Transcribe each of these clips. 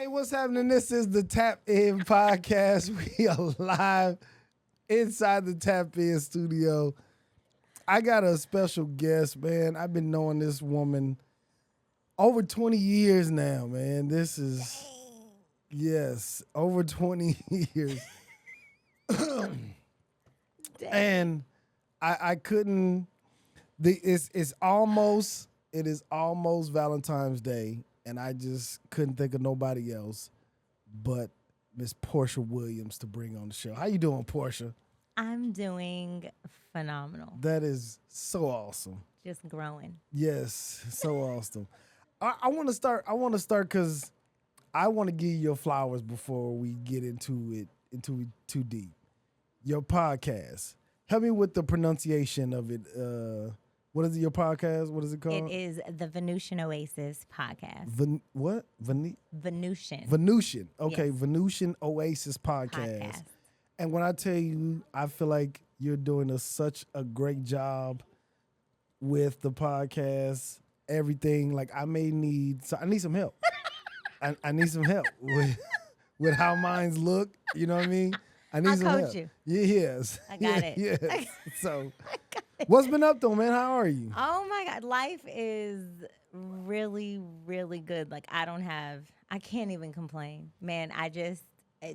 Hey, what's happening? This is the Tap In Podcast. We are live inside the Tap In studio. I got a special guest, man. I've been knowing this woman over 20 years now, man. This is, yes, over 20 years. And I couldn't, it is almost Valentine's Day. And I just couldn't think of nobody else but Miss Portia Williams to bring on the show. How you doing, Portia? I'm doing phenomenal. That is so awesome. Just growing. Yes, so awesome. I want to start. Because I want to give you your flowers before we get into it too deep. Your podcast. Help me with the pronunciation of it. What is it, your podcast? What is it called? It is the Venusian Oasis podcast. What? Venusian. Venusian. Okay, Yes. Venusian Oasis podcast. And when I tell you, I feel like you're doing such a great job with the podcast, everything. Like I need some help. I need some help with how mines look. You know what I mean? I need I'll some coach help. you. Yes. I got it. Yes. So, what's been up though, man? How are you? Oh my God. Life is really, really good. Like I can't even complain. Man,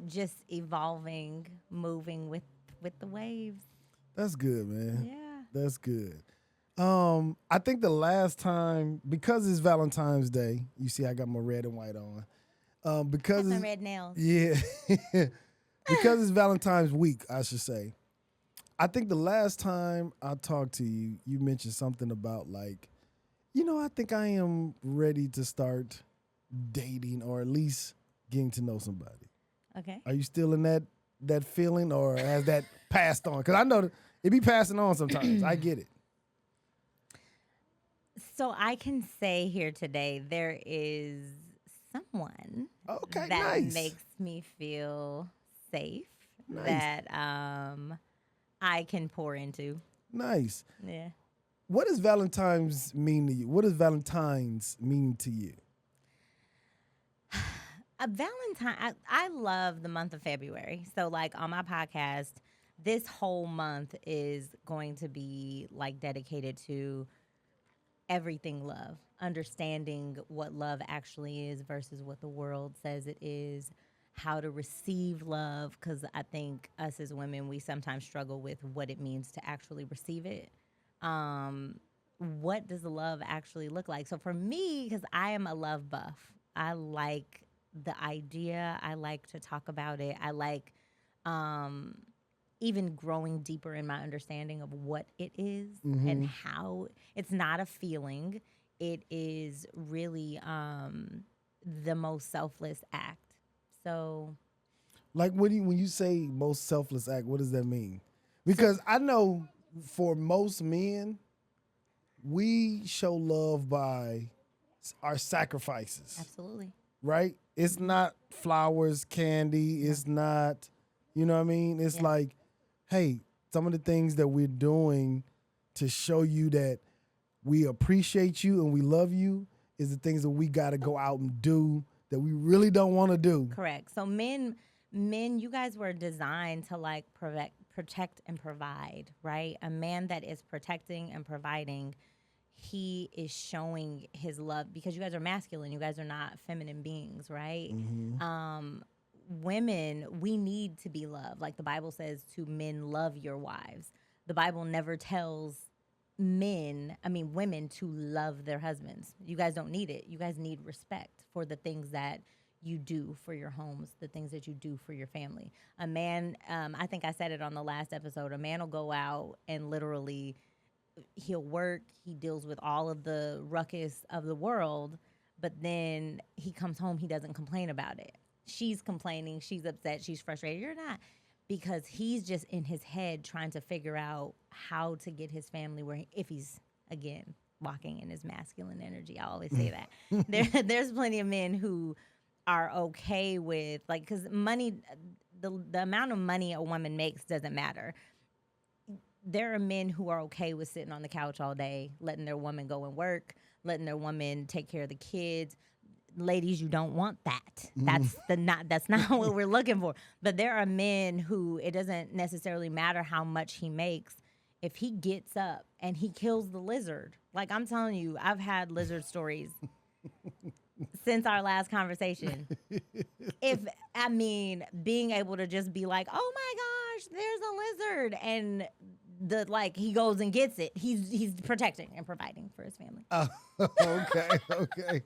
just evolving, moving with the waves. That's good, man. Yeah. That's good. I think the last time, because it's Valentine's Day, you see I got my red and white on. Because Got my it's, red nails. yeah, because it's Valentine's week, I should say. I think the last time I talked to you, you mentioned something about like, I think I am ready to start dating or at least getting to know somebody. Okay. Are you still in that feeling, or has that passed on? Because I know it be passing on sometimes. I get it. So I can say here today there is someone Okay, that nice. makes me feel safe, Nice. that I can pour into. Nice. Yeah. What does Valentine's mean to you? What does Valentine's mean to you? A Valentine, I love the month of February. So like on my podcast, this whole month is going to be like dedicated to everything love, understanding what love actually is versus what the world says it is, how to receive love, because I think us as women, we sometimes struggle with what it means to actually receive it. What does love actually look like? So for me, because I am a love buff, I like the idea. I like to talk about it. I like even growing deeper in my understanding of what it is and how it's not a feeling. It is really the most selfless act. So, Like when you say most selfless act, what does that mean? Because I know for most men, we show love by our sacrifices, absolutely. right? It's not flowers, candy. It's not, you know what I mean? It's Yeah. like, hey, some of the things that we're doing to show you that we appreciate you and we love you is the things that we got to go out and do that we really don't want to do. Correct. So men, you guys were designed to like protect and provide, right? A man that is protecting and providing, he is showing his love because you guys are masculine. You guys are not feminine beings, right? Women, we need to be loved. Like the Bible says to men, love your wives. The Bible never tells women to love their husbands. You guys don't need it. You guys need respect for the things that you do for your homes, the things that you do for your family. A man, I think I said it on the last episode, a man will go out and literally, he'll work, he deals with all of the ruckus of the world, but then he comes home, he doesn't complain about it. She's complaining, she's upset, she's frustrated. You're not. Because he's just in his head trying to figure out how to get his family where, if he's, again, walking in his masculine energy. I always say that. There's plenty of men who are okay with, like, because money, the amount of money a woman makes doesn't matter. There are men who are okay with sitting on the couch all day, letting their woman go and work, letting their woman take care of the kids. ladies, you don't want that. That's not what we're looking for. But there are men who it doesn't necessarily matter how much he makes. If he gets up and he kills the lizard, like I'm telling you, I've had lizard stories since our last conversation. Being able to just be like, oh my gosh, there's a lizard, and he goes and gets it. He's protecting and providing for his family. Okay.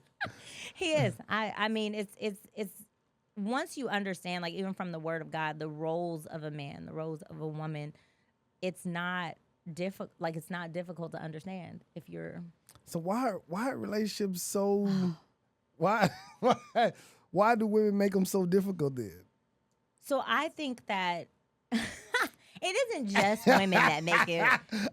He is. I mean, it's once you understand, like even from the Word of God, the roles of a man, the roles of a woman, it's not difficult. Like it's not difficult to understand if you're. So why are relationships so? why do women make them so difficult then? So I think that. It isn't just women that make it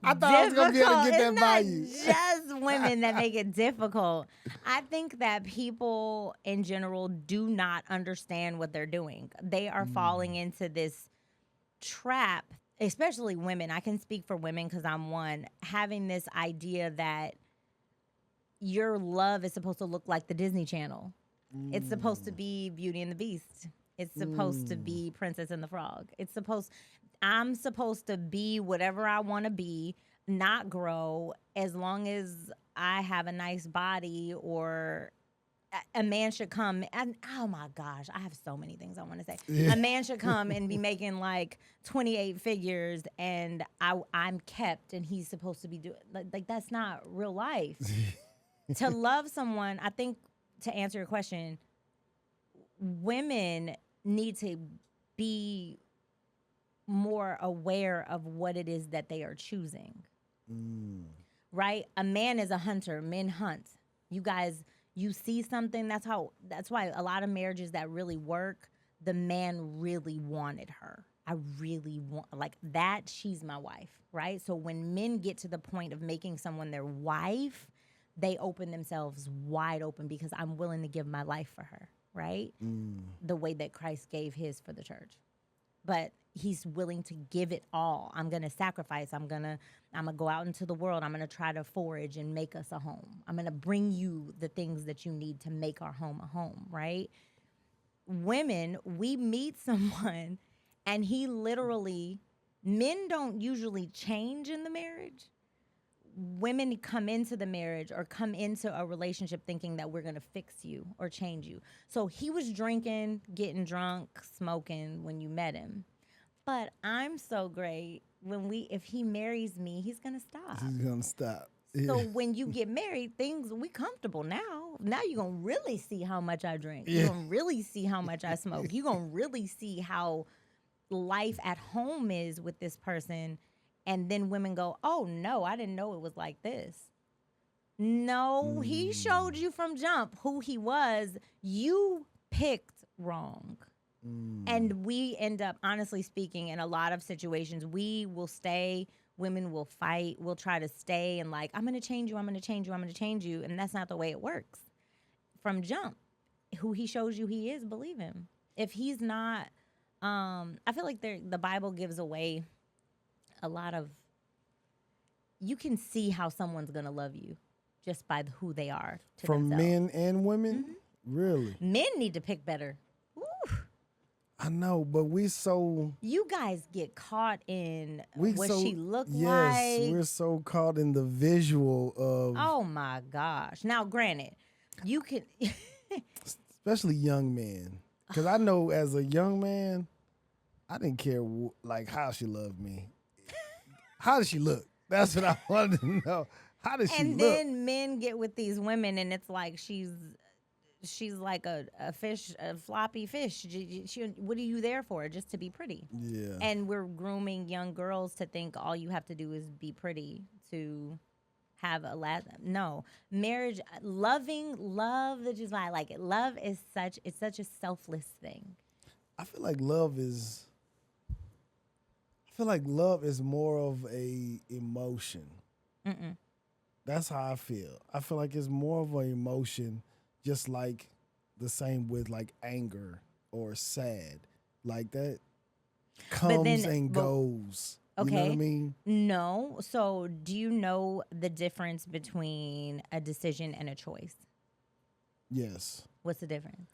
I thought I was going to be able to get that by you. It's not just women that make it difficult. I think that people in general do not understand what they're doing. They are falling into this trap, especially women. I can speak for women because I'm one, having this idea that your love is supposed to look like the Disney Channel. It's supposed to be Beauty and the Beast. It's supposed to be Princess and the Frog. I'm supposed to be whatever I want to be, not grow, as long as I have a nice body, or a man should come. And oh my gosh, I have so many things I want to say. Yeah. A man should come and be making like 28 figures, and I'm kept, and he's supposed to be doing like that's not real life. To love someone, I think, to answer your question, women need to be more aware of what it is that they are choosing. Right? A man is a hunter. Men hunt. You guys, you see something. That's why a lot of marriages that really work, the man really wanted her. I really want, like that, she's my wife, right? So when men get to the point of making someone their wife, they open themselves wide open because I'm willing to give my life for her, right? The way that Christ gave his for the church. But he's willing to give it all. I'm going to sacrifice. I'm going to go out into the world. I'm going to try to forage and make us a home. I'm going to bring you the things that you need to make our home a home, right? Women, we meet someone and he literally, men don't usually change in the marriage. Women come into the marriage or come into a relationship thinking that we're going to fix you or change you. So he was drinking, getting drunk, smoking when you met him. But I'm so great. If he marries me, he's going to stop. He's going to stop. Yeah. So when you get married, we comfortable now. Now you're going to really see how much I drink. Yeah. You're going to really see how much I smoke. You're going to really see how life at home is with this person. And then women go, oh, no, I didn't know it was like this. No, he showed you from jump who he was. You picked wrong. And we end up, honestly speaking, in a lot of situations, we will stay, women will fight, we'll try to stay and like, I'm going to change you, I'm going to change you, I'm going to change you. And that's not the way it works. From jump, who he shows you he is, believe him. If he's not, I feel like the Bible gives away a lot of, you can see how someone's going to love you just by who they are to from themselves. Men and women? Mm-hmm. Really? Men need to pick better. Ooh. I know, but you guys get caught in what she looked like. Yes, we're so caught in the visual of. Oh my gosh. Now, granted, you can. Especially young men. Because I know as a young man, I didn't care like how she loved me. How does she look? That's what I wanted to know. How does she look? And then men get with these women, and it's like she's like a fish, a floppy fish. What are you there for? Just to be pretty. Yeah. And we're grooming young girls to think all you have to do is be pretty to have no. Marriage, love, that is why I like it. Love is such a selfless thing. I feel like love is more of a emotion. Mm-mm. That's how I feel. I feel like it's more of an emotion, just like the same with like anger or sad. Like that comes and goes. Okay. You know what I mean? No. So do you know the difference between a decision and a choice? Yes. What's the difference?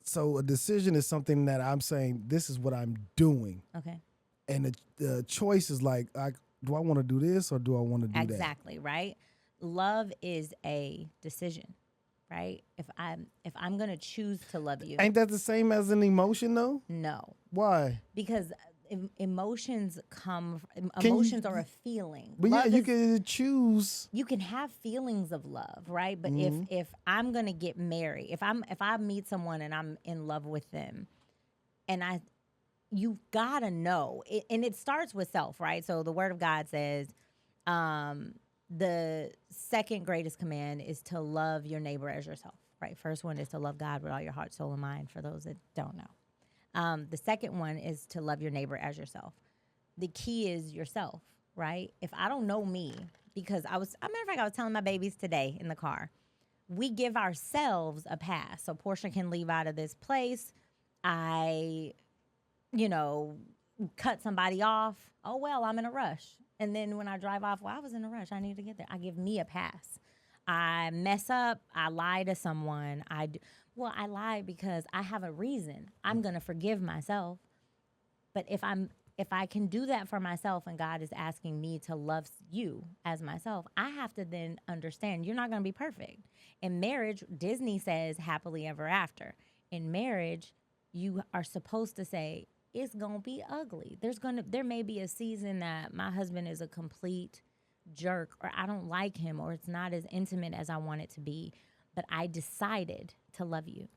So a decision is something that I'm saying, this is what I'm doing. Okay. And the choice is like, do I want to do this or do I want to do that? Exactly, right? Love is a decision, right? If I'm going to choose to love you. Ain't that the same as an emotion though? No. Why? Because emotions are a feeling. But Love you is, can choose. you can have feelings of love, right? But Mm-hmm. if I'm going to get married, if I meet someone and I'm in love with them, and you got to know, and it starts with self, right? So the word of God says, the second greatest command is to love your neighbor as yourself, right? First one is to love God with all your heart, soul, and mind, for those that don't know. The second one is to love your neighbor as yourself. The key is yourself, right? If I don't know me, because a matter of fact, I was telling my babies today in the car, we give ourselves a pass. So Portia can leave out of this place. I, cut somebody off. Oh, well, I'm in a rush. And then when I drive off, well, I was in a rush. I need to get there. I give me a pass. I mess up. I lie to someone. I lie because I have a reason. I'm going to forgive myself. But if I can do that for myself and God is asking me to love you as myself, I have to then understand you're not going to be perfect. In marriage, Disney says happily ever after. In marriage, you are supposed to say, it's going to be ugly. There may be a season that my husband is a complete jerk, or I don't like him, or it's not as intimate as I want it to be, but I decided to love you.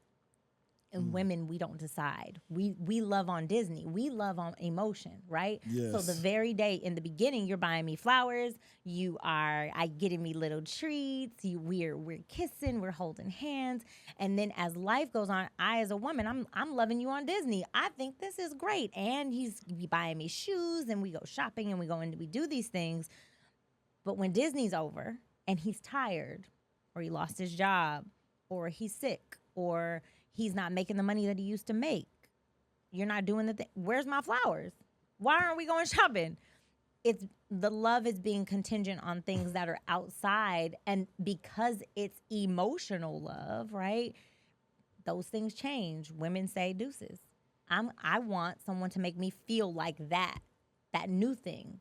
And women, we don't decide. We love on Disney. We love on emotion, right? Yes. So the very day in the beginning, you're buying me flowers. I getting me little treats. We're kissing. We're holding hands. And then as life goes on, I as a woman, I'm loving you on Disney. I think this is great. And he's buying me shoes, and we go shopping, and we do these things. But when Disney's over and he's tired, or he lost his job, or he's sick, or he's not making the money that he used to make, you're not doing the thing. Where's my flowers? Why aren't we going shopping? It's the love is being contingent on things that are outside. And because it's emotional love, right? Those things change. Women say deuces. I want someone to make me feel like that new thing.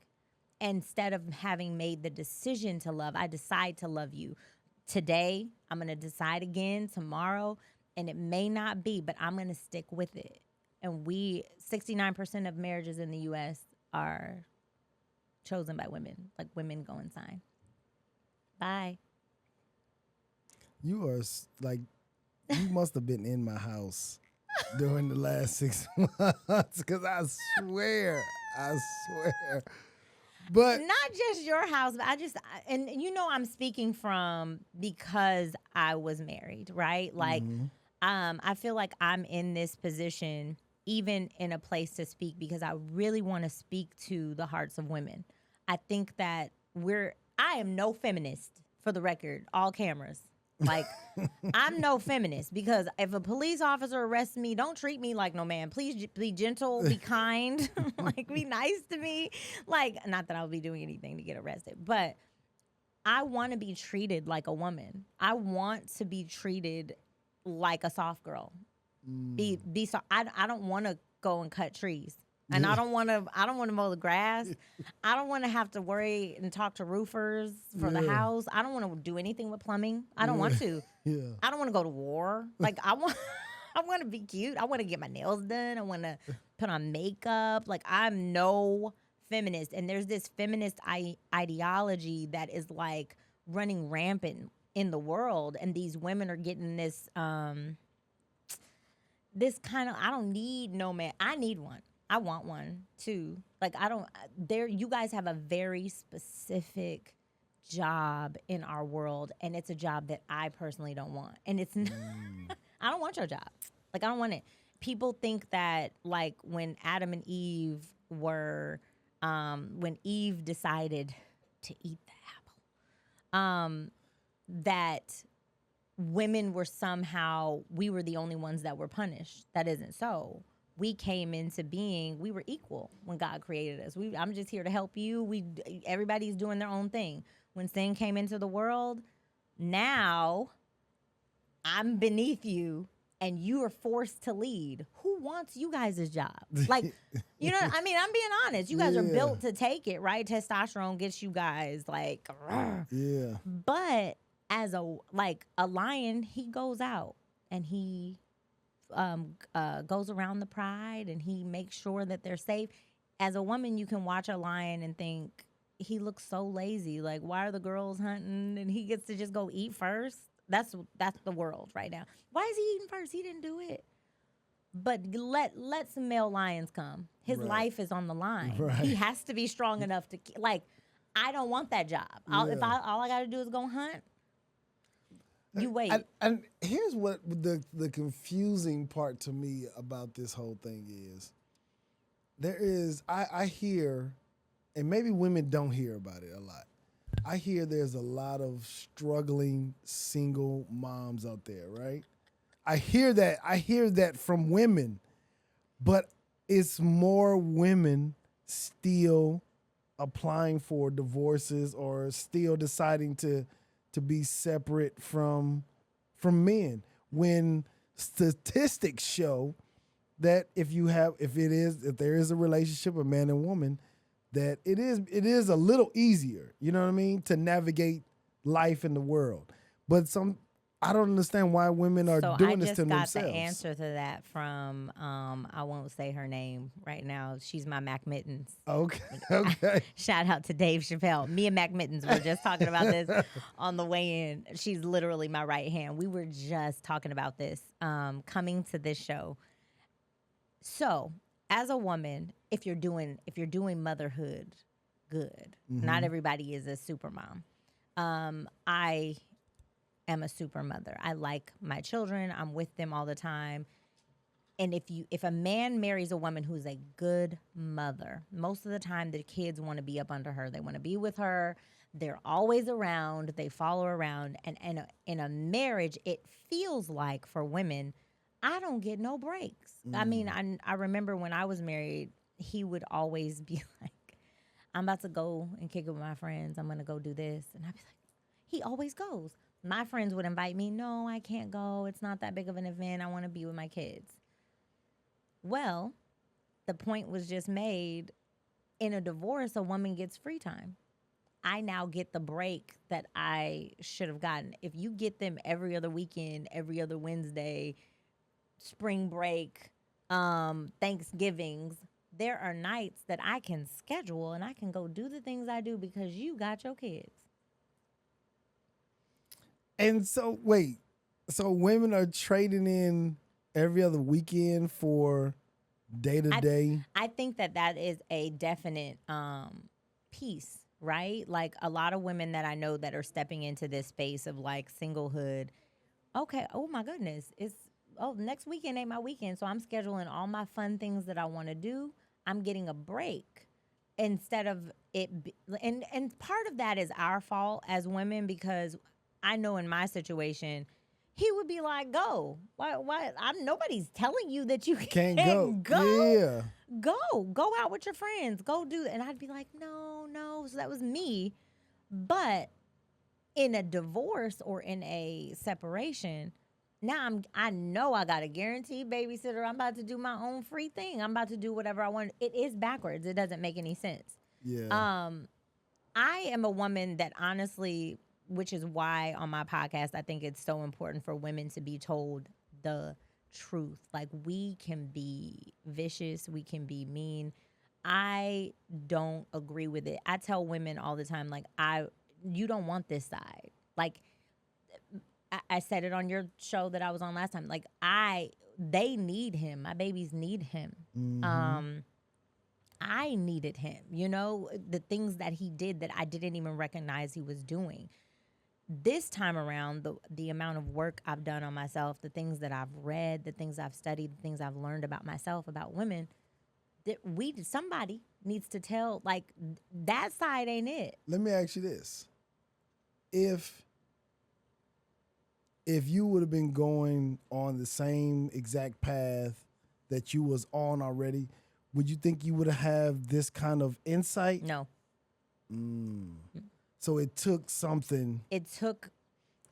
Instead of having made the decision to love, I decide to love you. Today, I'm going to decide again tomorrow, and it may not be, but I'm going to stick with it. And 69% of marriages in the U.S. are chosen by women. Like, women go and sign. Bye. You are you must have been in my house during the last 6 months, because I swear. But not just your house, but I'm speaking from because I was married, right? Like, I feel like I'm in this position, even in a place to speak, because I really want to speak to the hearts of women. I think that I am no feminist, for the record, all cameras. Like, I'm no feminist, because if a police officer arrests me, don't treat me like no man. Please be gentle, be kind, like, be nice to me. Like, not that I'll be doing anything to get arrested, but I want to be treated like a woman. I want to be treated like a soft girl. Be so. I don't want to go and cut trees. And I don't want to mow the grass. I don't want to have to worry and talk to roofers for the house. I don't want to do anything with plumbing. I don't want to. Yeah. I don't want to go to war. Like, I want to be cute. I want to get my nails done. I want to put on makeup. Like, I'm no feminist. And there's this feminist ideology that is like running rampant in the world. And these women are getting this this kind of, I don't need no man. I need one. I want one too. Like, you guys have a very specific job in our world, and it's a job that I personally don't want. And it's not, I don't want your job. Like, I don't want it. People think that, like, when Adam and Eve when Eve decided to eat the apple, that women were we were the only ones that were punished. That isn't so. We came into being, we were equal when God created us. I'm just here to help you. Everybody's doing their own thing. When sin came into the world, now I'm beneath you and you are forced to lead. Who wants you guys' job? Like, you know, I mean, I'm being honest. You guys are built to take it, right? Testosterone gets you guys like, Yeah. but as a lion, he goes out and he goes around the pride and he makes sure that they're safe. As a woman, you can watch a lion and think he looks so lazy. Like, why are the girls hunting and he gets to just go eat first? That's the world right now. Why is he eating first? He didn't do it. But let some male lions come. His life is on the line. Right. He has to be strong enough to like. I don't want that job. If all I got to do is go hunt, you wait. And here's what the confusing part to me about this whole thing is. There is I hear, and maybe women don't hear about it a lot. I hear there's a lot of struggling single moms out there, right? I hear that from women, but it's more women still applying for divorces or still deciding to be separate from men. When statistics show that if there is a relationship, a man and woman, that it is a little easier, you know what I mean, to navigate life in the world. But I don't understand why women are doing this to themselves. So I just got the answer to that from I won't say her name right now. She's my Mac Mittens. Okay. Shout out to Dave Chappelle. Me and Mac Mittens were just talking about this on the way in. She's literally my right hand. We were just talking about this coming to this show. So, as a woman, if you're doing motherhood good, not everybody is a super mom. I am a super mother. I like my children. I'm with them all the time. And if a man marries a woman who's a good mother, most of the time the kids want to be up under her. They want to be with her. They're always around. They follow around. And in a marriage, it feels like for women, I don't get no breaks. I mean, I remember when I was married, he would always be like, I'm about to go and kick it with my friends. I'm going to go do this. And I'd be like, he always goes. My friends would invite me. No, I can't go. It's not that big of an event. I want to be with my kids. Well, the point was just made. In a divorce, a woman gets free time. I now get the break that I should have gotten. If you get them every other weekend, every other Wednesday, spring break, Thanksgivings, there are nights that I can schedule and I can go do the things I do because you got your kids. And so, wait, so women are trading in every other weekend for day-to-day? I think that is a definite piece, right? Like a lot of women that I know that are stepping into this space of like singlehood. Okay, oh my goodness, next weekend ain't my weekend, so I'm scheduling all my fun things that I want to do. I'm getting a break instead of it. And part of that is our fault as women because I know in my situation, he would be like, "Go, why? Nobody's telling you that you can't go. Yeah, go out with your friends, go do that." And I'd be like, "No." So that was me. But in a divorce or in a separation, now I know I got a guaranteed babysitter. I'm about to do my own free thing. I'm about to do whatever I want. It is backwards. It doesn't make any sense. Yeah. I am a woman that honestly, which is why on my podcast, I think it's so important for women to be told the truth. Like, we can be vicious. We can be mean. I don't agree with it. I tell women all the time, like, you don't want this side. Like, I said it on your show that I was on last time. Like, they need him. My babies need him. Mm-hmm. I needed him. You know, the things that he did that I didn't even recognize he was doing. This time around, the amount of work I've done on myself, the things that I've read, the things I've studied, the things I've learned about myself, about women, that somebody needs to tell, like, that side ain't it. Let me ask you this. If you would have been going on the same exact path that you was on already, would you think you would have this kind of insight? No. So it took something. It took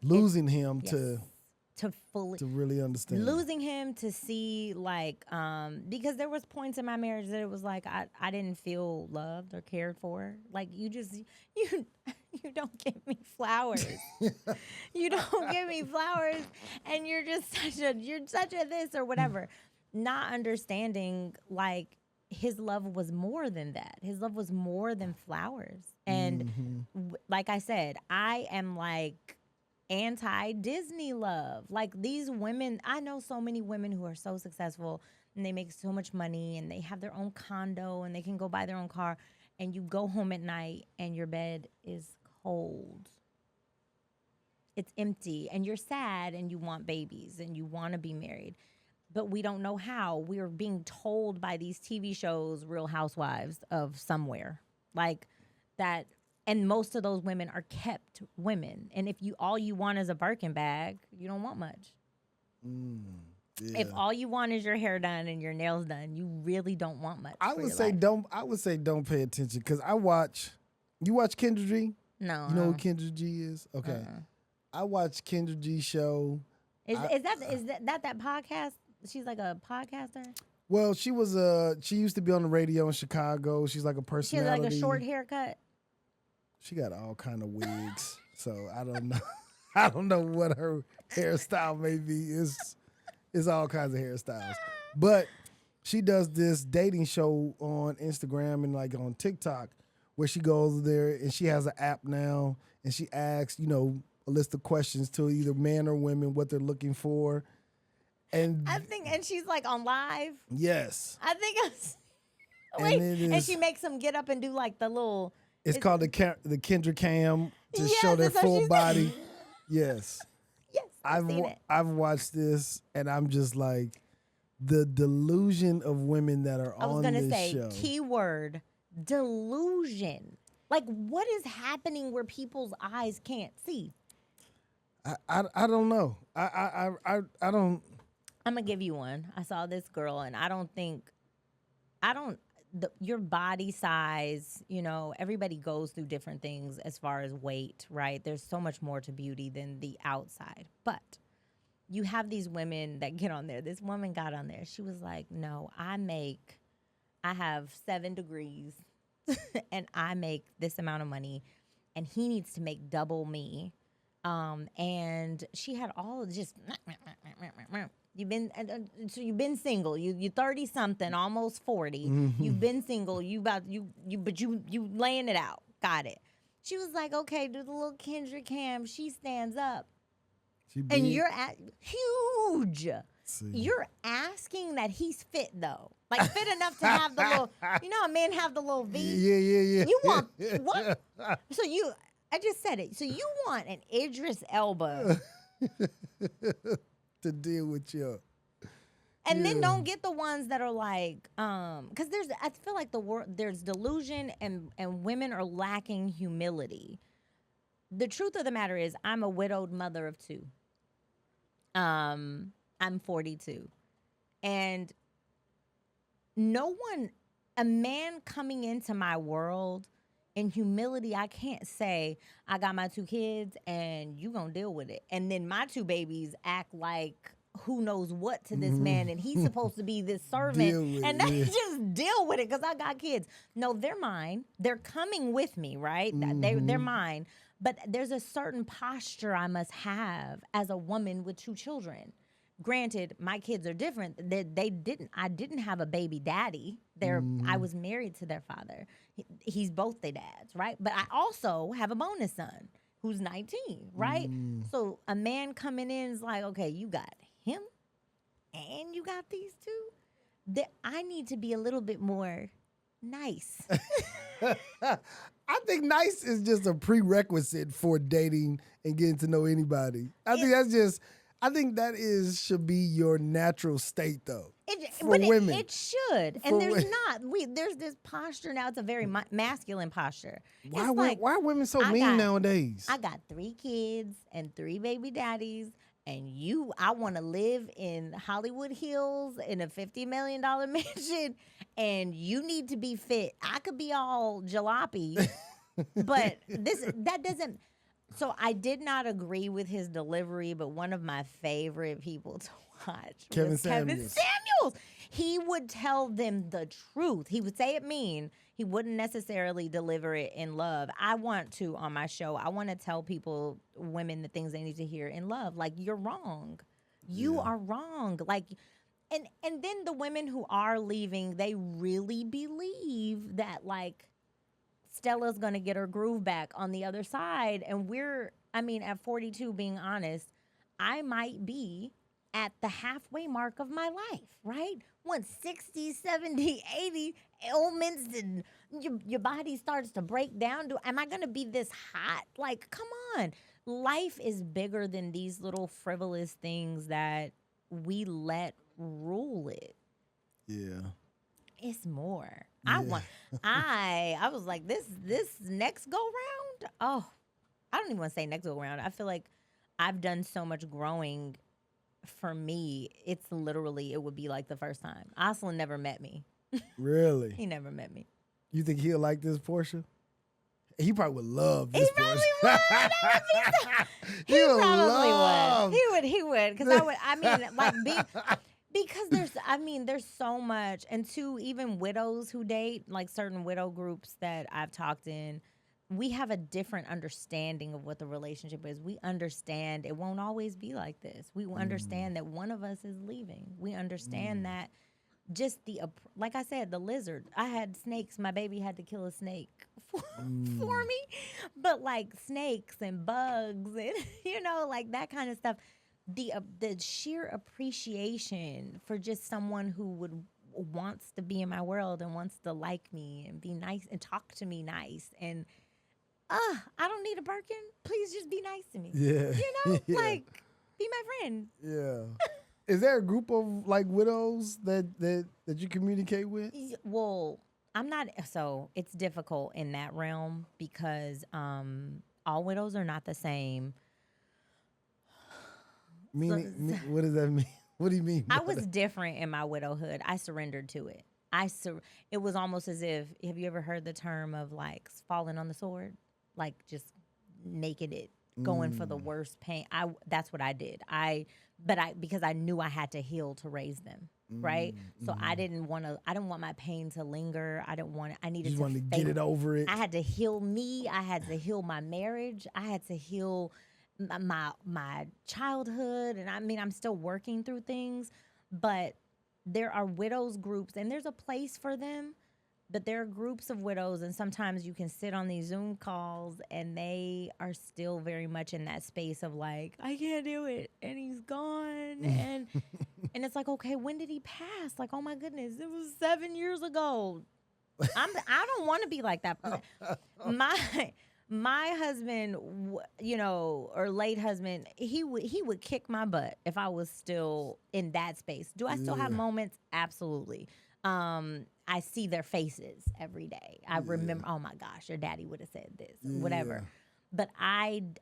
losing him yes, to to fully to really understand. losing him to see like because there was points in my marriage that it was like I didn't feel loved or cared for. Like you you don't give me flowers. You don't give me flowers and you're such a this or whatever. Not understanding like his love was more than that. His love was more than flowers. And like I said, I am like anti-Disney love. Like these women, I know so many women who are so successful and they make so much money and they have their own condo and they can go buy their own car, and you go home at night and your bed is cold. It's empty and you're sad and you want babies and you want to be married. But we don't know how. We're being told by these TV shows, Real Housewives of somewhere, like that. And most of those women are kept women. And if all you want is a Birkin bag, you don't want much. Yeah. If all you want is your hair done and your nails done, you really don't want much. I would say don't pay attention because I watch. You watch Kendra G? No. You know who Kendra G is? Okay. I watch Kendra G show. Is that podcast? She's like a podcaster? Well, she used to be on the radio in Chicago. She's like a personality. She has like a short haircut. She got all kind of wigs. So I don't know. I don't know what her hairstyle may be. It's all kinds of hairstyles. But she does this dating show on Instagram and like on TikTok where she goes there and she has an app now and she asks, a list of questions to either men or women what they're looking for. And she's like on live. Yes. I think and she makes them get up and do like the little. It's called the Kendra Cam to show their full body. Yes. Yes. I've watched this and I'm just like the delusion of women that are on this show. I was gonna say keyword delusion. Like what is happening where people's eyes can't see? I don't know. I don't. I'm gonna give you one. I saw this girl, and your body size, everybody goes through different things as far as weight, right? There's so much more to beauty than the outside. But you have these women that get on there. This woman got on there. She was like, no, I have 7 degrees and I make this amount of money and he needs to make double me. And she had all just you've been single. You 30 something, almost 40. Mm-hmm. You've been single. But you laying it out. Got it. She was like, okay, do the little Kendra Cam. She stands up, and you're huge. You're asking that he's fit though, like fit enough to have the little. Men have the little V. Yeah. You want what? So I just said it. So you want an Idris Elba to deal with you. And then don't get the ones that are like, because I feel like there's delusion and women are lacking humility. The truth of the matter is I'm a widowed mother of 2. I'm 42. And a man coming into my world in humility, I can't say I got my 2 kids and you gonna deal with it. And then my 2 babies act like who knows what to this man and he's supposed to be this servant and they just deal with it because I got kids. No, they're mine. They're coming with me, right? They're mine. But there's a certain posture I must have as a woman with 2 children. Granted, my kids are different. I didn't have a baby daddy. I was married to their father. He's both their dads, right? But I also have a bonus son who's 19, right? So a man coming in is like, okay, you got him and you got these 2. I need to be a little bit more nice. I think nice is just a prerequisite for dating and getting to know anybody. I think that should be your natural state, though. For women. It should. And there's not. There's this posture now. It's a very masculine posture. Why are women so mean nowadays? I got 3 kids and 3 baby daddies. And I want to live in Hollywood Hills in a $50 million mansion. And you need to be fit. I could be all jalopy. But that doesn't. So I did not agree with his delivery, but one of my favorite people to watch Kevin was Kevin Samuels. Samuels. He would tell them the truth. He would say it mean. He wouldn't necessarily deliver it in love. I want to on my show. I want to tell people, women, the things they need to hear in love. Like, you're wrong. You are wrong. Like, and then the women who are leaving, they really believe that, like, Stella's gonna get her groove back on the other side. And at 42, being honest, I might be at the halfway mark of my life, right? Once 60, 70, 80 ailments and your body starts to break down, am I gonna be this hot? Like, come on. Life is bigger than these little frivolous things that we let rule it. Yeah. It's more. I was like, this next go round. Oh, I don't even want to say next go round. I feel like I've done so much growing. For me, it would be like the first time. Aslan never met me. Really? He never met me. You think he'll like this, Portia? He probably would love this. He probably would. He probably would. He would. Because because there's so much. And two, even widows who date, like certain widow groups that I've talked in, we have a different understanding of what the relationship is. We understand it won't always be like this. We understand that one of us is leaving. We understand that just like I said, the lizard. I had snakes. My baby had to kill a snake for me. But like snakes and bugs and, like that kind of stuff. The sheer appreciation for just someone who wants to be in my world and wants to like me and be nice and talk to me nice and I don't need a Birkin. Please just be nice to me. Yeah. Like, be my friend. Yeah. Is there a group of like widows that you communicate with? Well, I'm not. So it's difficult in that realm because all widows are not the same. Meaning, what does that mean? What do you mean? I was different in my widowhood. I surrendered to it. It was almost as if, have you ever heard the term of like falling on the sword? Like just making it, going for the worst pain. That's what I did. Because I knew I had to heal to raise them, right? So I didn't want my pain to linger. I needed to get it over it. I had to heal me. I had to heal my marriage. I had to heal my childhood. And I'm still working through things, but there are widows groups and there's a place for them, but there are groups of widows and sometimes you can sit on these Zoom calls and they are still very much in that space of like, I can't do it and he's gone. And it's like, okay, when did he pass? Like, oh my goodness, it was 7 years ago. I don't want to be like that. My husband, or late husband, he would kick my butt if I was still in that space. Do I still have moments? Absolutely. I see their faces every day. I remember, oh my gosh, your daddy would have said this, whatever. But I'm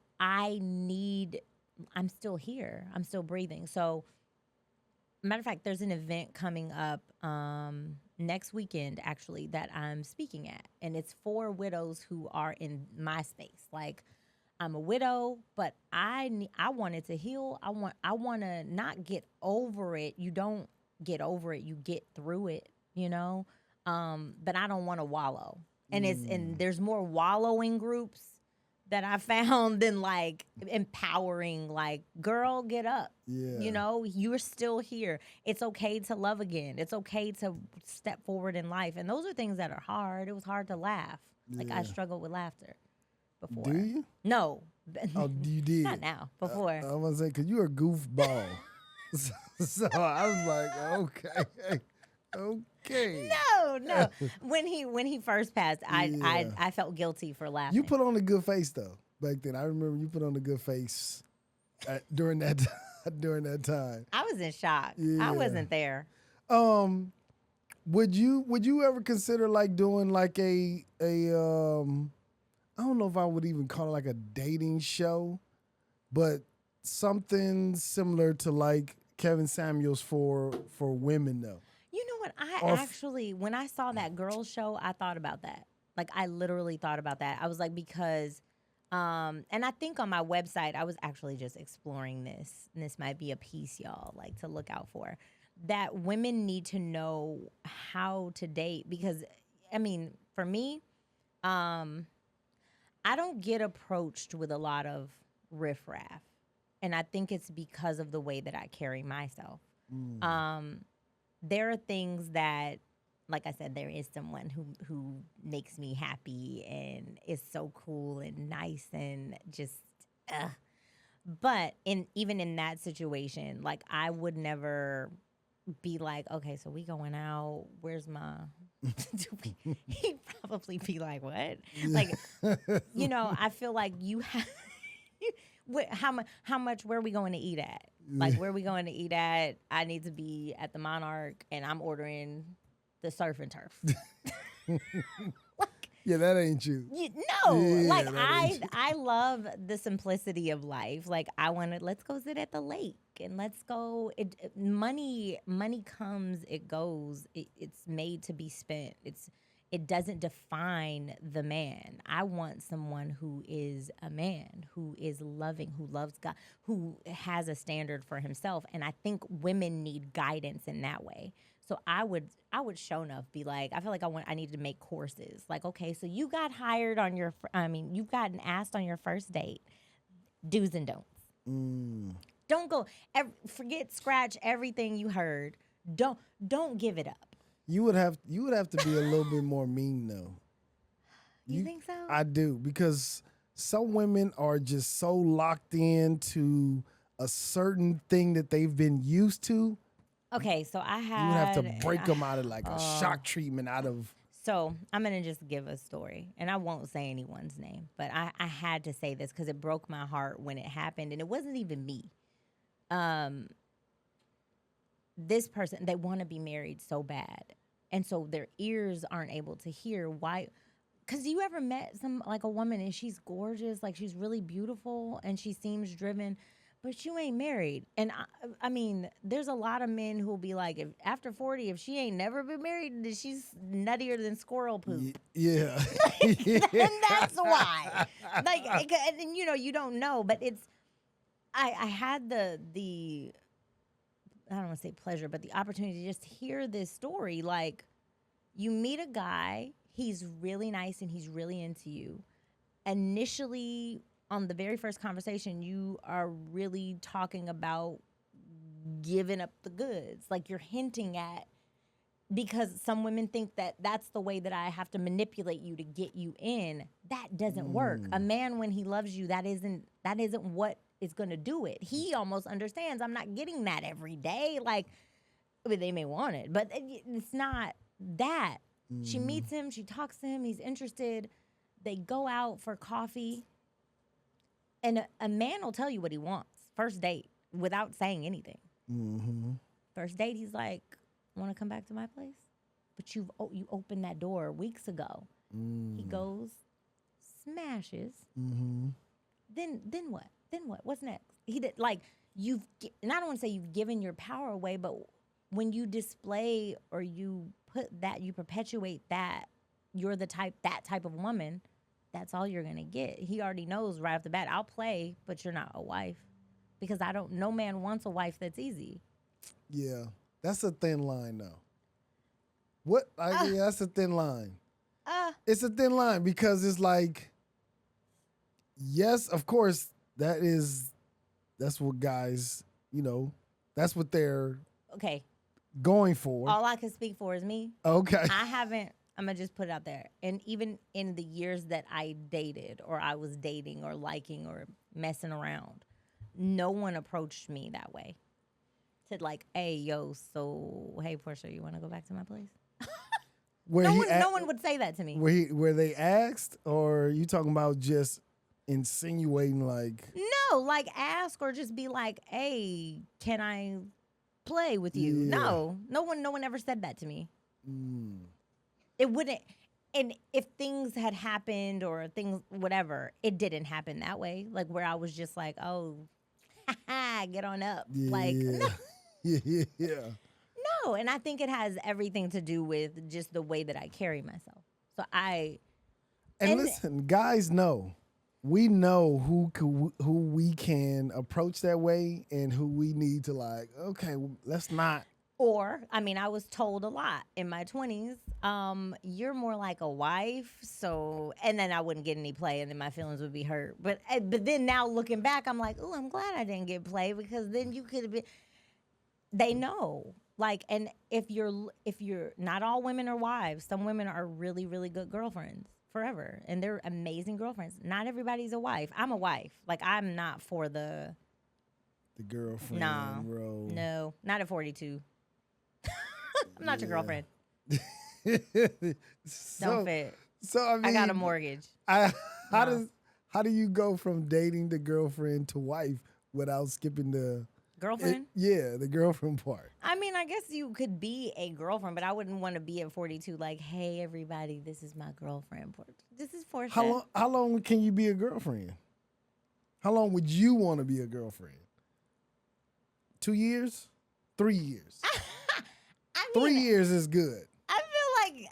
still here. I'm still breathing. So, matter of fact, there's an event coming up next weekend, actually, that I'm speaking at. And it's for widows who are in my space. Like, I'm a widow, but I wanted to heal. I want to not get over it. You don't get over it. You get through it, but I don't want to wallow. And there's more wallowing groups that I found than like empowering, like, girl, get up. Yeah. You're still here. It's okay to love again. It's okay to step forward in life. And those are things that are hard. It was hard to laugh. Like, I struggled with laughter before. Do you? No. Oh, you did? Not now. Before. I was saying, because you're a goofball. So I was like, okay. No. When he first passed, I felt guilty for laughing. You put on a good face though back then. I remember you put on a good face during that time. I was in shock. Yeah. I wasn't there. Would you ever consider like doing like a I don't know if I would even call it like a dating show, but something similar to like Kevin Samuels for women though? You know what? When I saw that girls show, I thought about that. Like, I literally thought about that. I was like, because And I think on my website, I was actually just exploring this, and this might be a piece, y'all, like to look out for, that women need to know how to date because, I mean, for me, I don't get approached with a lot of riffraff, and I think it's because of the way that I carry myself. There are things that, like I said, there is someone who makes me happy and is so cool and nice and just, but even in that situation, like I would never be like, okay, so we going out. Where's my? He'd probably be like, what? Like, I feel like you have. How much? Where are we going to eat at? Like, where are we going to eat at? I need to be at the Monarch, and I'm ordering the surf and turf. Yeah, that ain't you. Like I love the simplicity of life. Like let's go sit at the lake and let's go. Money comes, it goes. It's made to be spent. It doesn't define the man. I want someone who is a man, who is loving, who loves God, who has a standard for himself. And I think women need guidance in that way. So I would show enough be like, I feel like I need to make courses. Like, okay, so you got hired on you've gotten asked on your first date. Do's and don'ts. Don't go, scratch everything you heard. Don't give it up. You would have to be a little bit more mean though. You think so? I do, because some women are just so locked into a certain thing that they've been used to. Okay, so I had... You would have to break them out of like a shock treatment out of... So I'm going to just give a story, and I won't say anyone's name, but I had to say this because it broke my heart when it happened, and it wasn't even me. This person, they want to be married so bad, and so their ears aren't able to hear why... Because you ever met a woman, and she's gorgeous, like she's really beautiful, and she seems driven... But you ain't married. And I mean, there's a lot of men who'll be like, after 40, if she ain't never been married, then she's nuttier than squirrel poop. Yeah. And that's why. Like, and you don't know, but I had the I don't want to say pleasure, but the opportunity to just hear this story. Like, you meet a guy, he's really nice and he's really into you. Initially, on the very first conversation, you are really talking about giving up the goods. Like you're hinting at, because some women think that that's the way that I have to manipulate you to get you in. That doesn't work. A man, when he loves you, that isn't what is going to do it. He almost understands I'm not getting that every day. Like, I mean, they may want it, but it's not that. She meets him, she talks to him, he's interested. They go out for coffee. And a man will tell you what he wants. First date, without saying anything. First date, he's like, want to come back to my place? But you opened that door weeks ago. He goes, smashes. Then what? Then what? What's next? He did, like, and I don't want to say you've given your power away, but when you display or you put that, you perpetuate that, you're that type of woman, that's all you're going to get. He already knows right off the bat, I'll play, but you're not a wife. Because no man wants a wife that's easy. Yeah. That's a thin line, though. Yeah, that's a thin line. It's a thin line because it's like, yes, of course, that's what guys, that's what they're going for. All I can speak for is me. Okay. I'm going to just put it out there. And even in the years that I dated or I was dating or liking or messing around, no one approached me that way. Said like, hey, Portia, you want to go back to my place? No one would say that to me. Were they asked, or you talking about just insinuating like? No, like ask or just be like, hey, can I play with you? Yeah. No one ever said that to me. It wouldn't, and if things had happened or things, whatever, it didn't happen that way. Like where I was just like, oh, get on up. Yeah. Like, no. Yeah. No, and I think it has everything to do with just the way that I carry myself. So listen, guys know we know who we can approach that way and who we need to like. Okay, well, let's not. Or, I mean, I was told a lot in my 20s, you're more like a wife. So, and then I wouldn't get any play and then my feelings would be hurt. But then now looking back, I'm like, oh, I'm glad I didn't get play because then you could have been, they know. Like, and if you're not all women are wives, some women are really, really good girlfriends forever. And they're amazing girlfriends. Not everybody's a wife. I'm a wife. Like, I'm not for the girlfriend role. No, not at 42. I'm not your girlfriend. Don't fit. So I mean, I got a mortgage. How do you go from dating the girlfriend to wife without skipping the girlfriend? The girlfriend part. I mean, I guess you could be a girlfriend, but I wouldn't want to be at 42 like, hey, everybody, this is my girlfriend. This is Portia. How long can you be a girlfriend? How long would you want to be a girlfriend? 2 years? 3 years? I mean, 3 years is good. I feel like,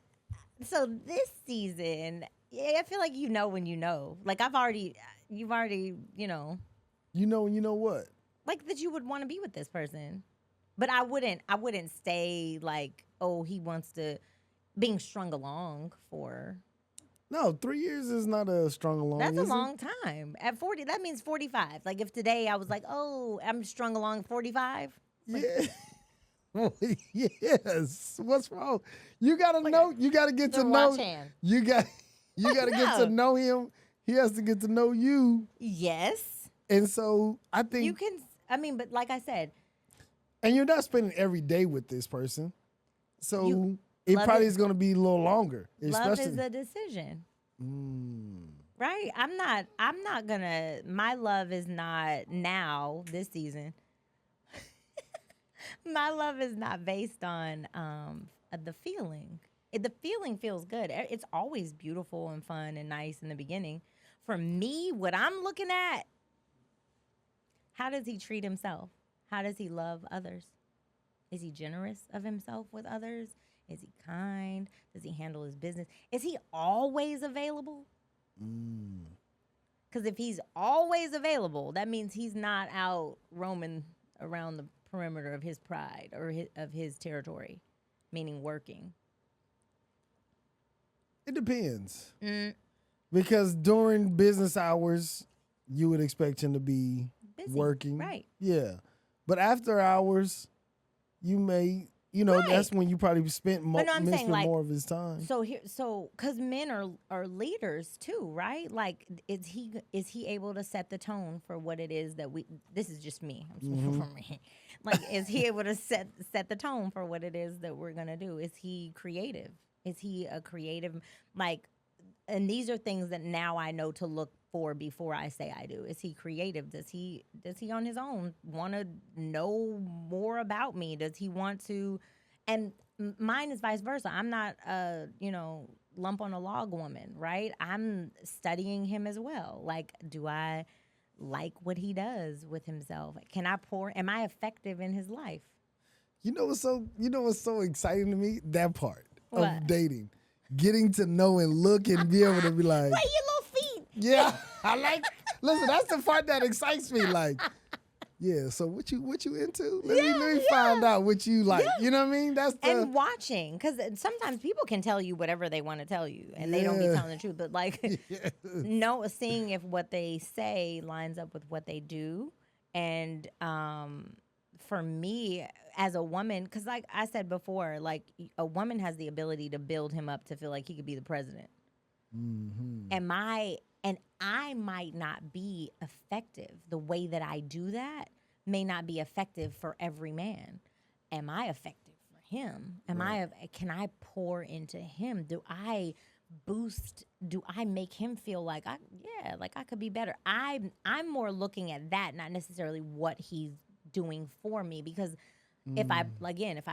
so this season, I feel like you know when you know. Like you've already, you know. You know when you know what? Like that you would want to be with this person. But I wouldn't stay like, oh, he wants to, being strung along for. No, 3 years is not a strung along. That's a long time. At 40, that means 45. Like if today I was like, oh, I'm strung along 45. Yeah. Yes. What's wrong? You gotta know. You gotta get to know. You got to get to know him. He has to get to know you. Yes. And so I think you can. I mean, but like I said, and you're not spending every day with this person, so it probably is going to be a little longer. Love is a decision, right? I'm not gonna. My love is not now this season. My love is not based on the feeling. The feeling feels good. It's always beautiful and fun and nice in the beginning. For me, what I'm looking at, how does he treat himself? How does he love others? Is he generous of himself with others? Is he kind? Does he handle his business? Is he always available? Because if he's always available, that means he's not out roaming around the perimeter of his pride or of his territory, meaning working. It depends. Because during business hours, you would expect him to be busy, working. Right. Yeah. But after hours, you may, that's when you probably spent more of his time. So because men are leaders too, right? Like, is he able to set the tone for what it is that this is just me. I'm speaking for me. Like, is he able to set the tone for what it is that we're going to do? Is he creative? Is he a creative, like, and these are things that now I know to look for before I say I do. Is he creative? Does he on his own want to know more about me? Does he want to? And mine is vice versa. I'm not a, lump on a log woman, right? I'm studying him as well. Like, do I like what he does with himself? Am I effective in his life? You know what's so exciting to me? That part of dating. Getting to know and look and be able to be like, wait, your little feet. Yeah, listen, that's the part that excites me. Like, yeah, so what you into? Let me find out what you like. Yeah. You know what I mean? And watching, because sometimes people can tell you whatever they want to tell you, and they don't be telling the truth. But like, seeing if what they say lines up with what they do, and for me as a woman, because like I said before, like a woman has the ability to build him up to feel like he could be the president. And I might not be effective. The way that I do that may not be effective for every man. Am I effective for him? Can I pour into him? Do I make him feel like I could be better? I'm more looking at that, not necessarily what he's doing for me, because if I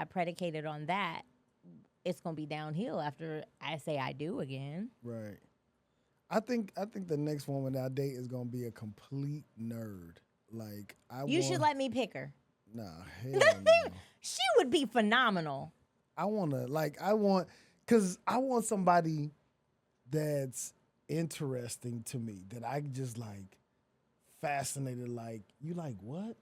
predicate it on that, it's gonna be downhill after I say I do again. Right. I think the next woman that I date is gonna be a complete nerd. Like you should let me pick her. Nah, hell no. She would be phenomenal. Because I want somebody that's interesting to me that I just like fascinated. Like, you like what?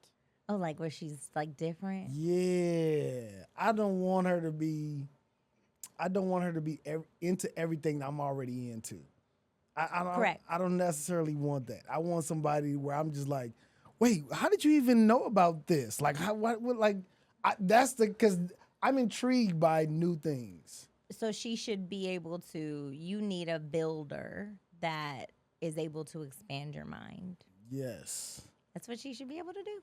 Oh, like where she's like different. Yeah, I don't want her to be. I don't want her to be into everything I'm already into. Correct. I don't necessarily want that. I want somebody where I'm just like, wait, how did you even know about this? Like, how? What? Like, that's because I'm intrigued by new things. So she should be able to. You need a builder that is able to expand your mind. Yes. That's what she should be able to do.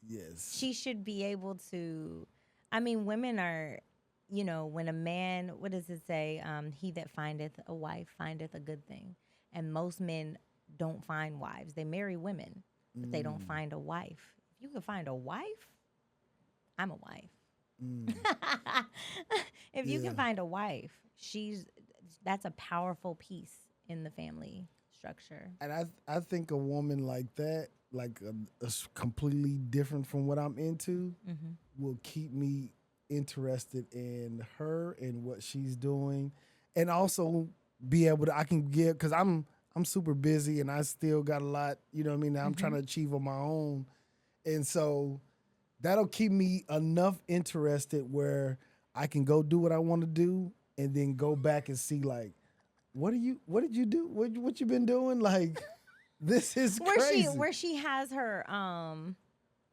Yes. She should be able to. I mean, women are. When a man, what does it say? He that findeth a wife findeth a good thing. And most men don't find wives. They marry women, but they don't find a wife. If you can find a wife, I'm a wife. If you can find a wife, that's a powerful piece in the family structure. And I think a woman like that, like completely different from what I'm into, will keep me interested in her and what she's doing, and also be able to, I can give, because I'm super busy and I still got a lot, you know what I mean, that I'm trying to achieve on my own. And so that'll keep me enough interested where I can go do what I want to do and then go back and see, like, what did you do? What you been doing? Like, this is crazy. Where she has her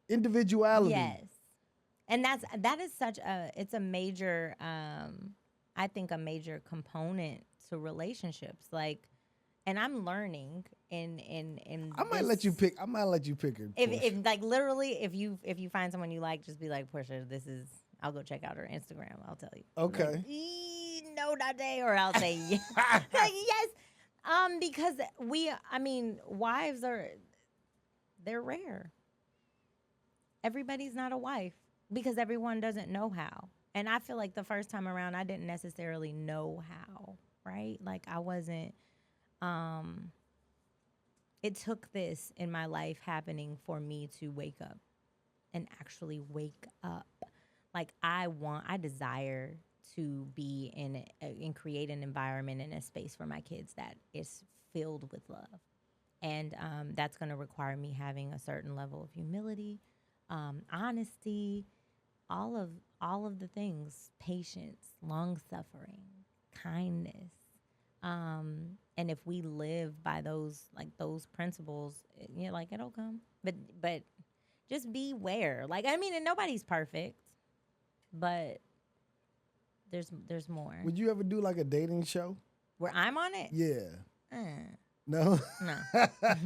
individuality. Yes. And that is it's a major I think a major component to relationships. Like, and I'm learning in I might let you pick her. If like literally if you find someone you like, just be like, Portia, I'll go check out her Instagram. I'll tell you. Okay. Like, no, Donte, or I'll say yes. Like, yes. Because wives they're rare. Everybody's not a wife because everyone doesn't know how. And I feel like the first time around, I didn't necessarily know how, right? Like, I wasn't, it took this in my life happening for me to wake up and actually wake up. Like, I desire to be and create an environment and a space for my kids that is filled with love. And that's going to require me having a certain level of humility, honesty, all of the things, patience, long suffering, kindness. And if we live by those principles, like, it'll come. But just beware. Like, I mean, and nobody's perfect, but there's more. Would you ever do like a dating show where I'm on it? Yeah. No.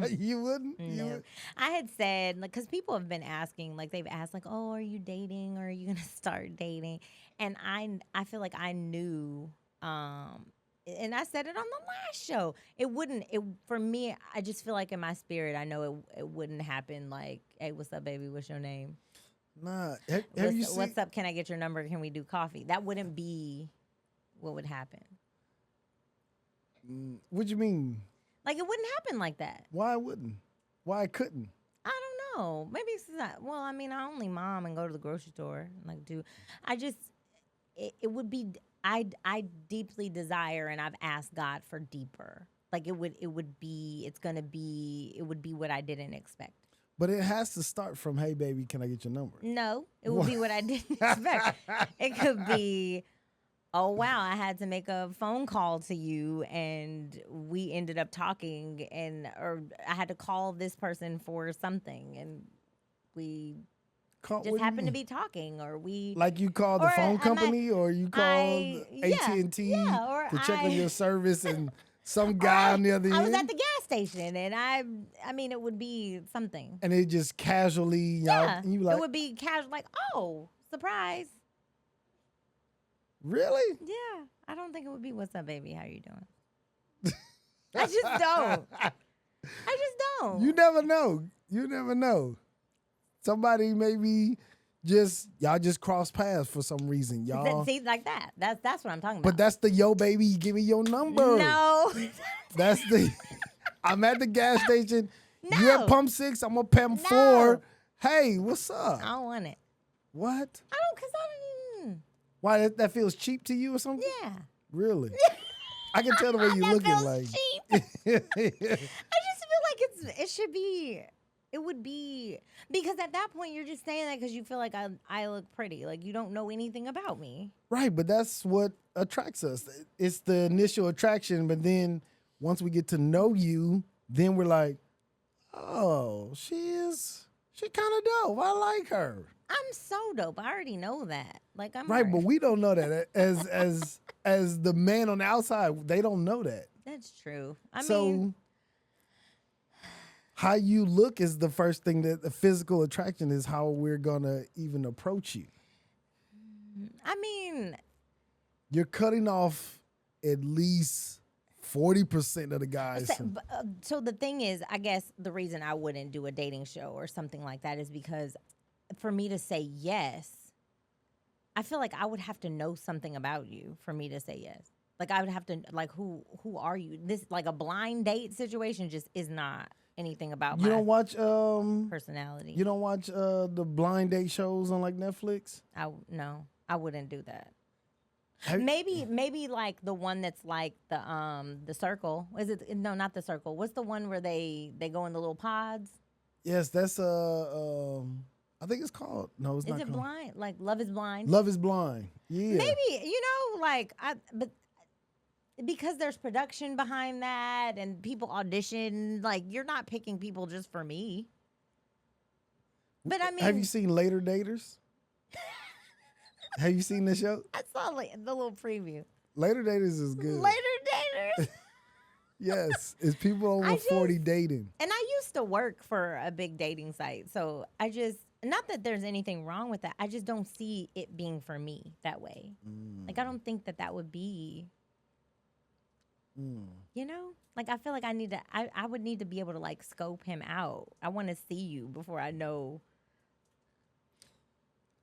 You wouldn't? No. I had said, like, because people have been asking, like, they've asked, like, oh, are you dating, or are you gonna start dating? And I feel like I knew, and I said it on the last show. For me, I just feel like in my spirit, I know it wouldn't happen. Like, hey, what's up, baby? What's your name? Nah. What's up? Can I get your number? Can we do coffee? That wouldn't be what would happen. What do you mean? Like, it wouldn't happen like that. Why wouldn't? Why it couldn't? I don't know. Maybe it's not. Well, I mean, I only mom and go to the grocery store. It would be. I deeply desire, and I've asked God for deeper. Like, it would be what I didn't expect. But it has to start from, hey, baby, can I get your number? No, it would be what I didn't expect. It could be, oh, wow, I had to make a phone call to you and we ended up talking, or I had to call this person for something and we just happened to be talking, or we... Like, you called the phone company, or you called AT&T to check on your service, and some guy on the other end? I was at the gas station, and I mean, it would be something. And it just casually... and it would be casual, like, oh, surprise. Really? Yeah. I don't think it would be, what's up, baby? How you doing? I just don't. You never know. Somebody maybe y'all just cross paths for some reason. Y'all see, like that. That's what I'm talking about. But that's the yo baby, give me your number. No. That's the I'm at the gas station. No. You at pump 6, I'm at pump 4. Hey, what's up? I don't want it. What? I don't, because I don't. Why, that feels cheap to you or something? Yeah. Really? I can tell the way you That looking feels like. cheap. I just feel like it should be. It would be because at that point you're just saying that because you feel like I look pretty. Like you don't know anything about me. Right, but that's what attracts us. It's the initial attraction, but then once we get to know you, then we're like, oh, she kind of dope. I like her. I'm so dope. I already know that. Like I'm Right, but already- we don't know that as the man on the outside. They don't know that. That's true. I So mean, how you look is the first thing. That the physical attraction is how we're gonna even approach you. You're cutting off at least 40% of the guys. so the thing is, I guess the reason I wouldn't do a dating show or something like that is because for me to say yes, I feel like I would have to know something about you for me to say yes. Like I would have to like who are you? This like a blind date situation just is not anything about You my don't watch personality. You don't watch the blind date shows on like Netflix? No, I wouldn't do that. Have- Maybe like the one that's like the circle. Is it no, not the circle. What's the one where they go in the little pods? Yes, that's I think it's called. No, it's Is not. it called. blind? Like Love is Blind? Love is Blind. Yeah. Maybe, but because there's production behind that and people audition, like you're not picking people just for me. But I mean, Have you seen Later Daters? Have you seen this show? I saw the little preview. Later Daters is good. Later daters. Yes, it's people over I 40 dating. And I used to work for a big dating site. So I just, not that there's anything wrong with that. I just don't see it being for me that way. Like, I don't think that would be, you know? Like, I feel like I would need to be able to, like, scope him out. I want to see you before I know.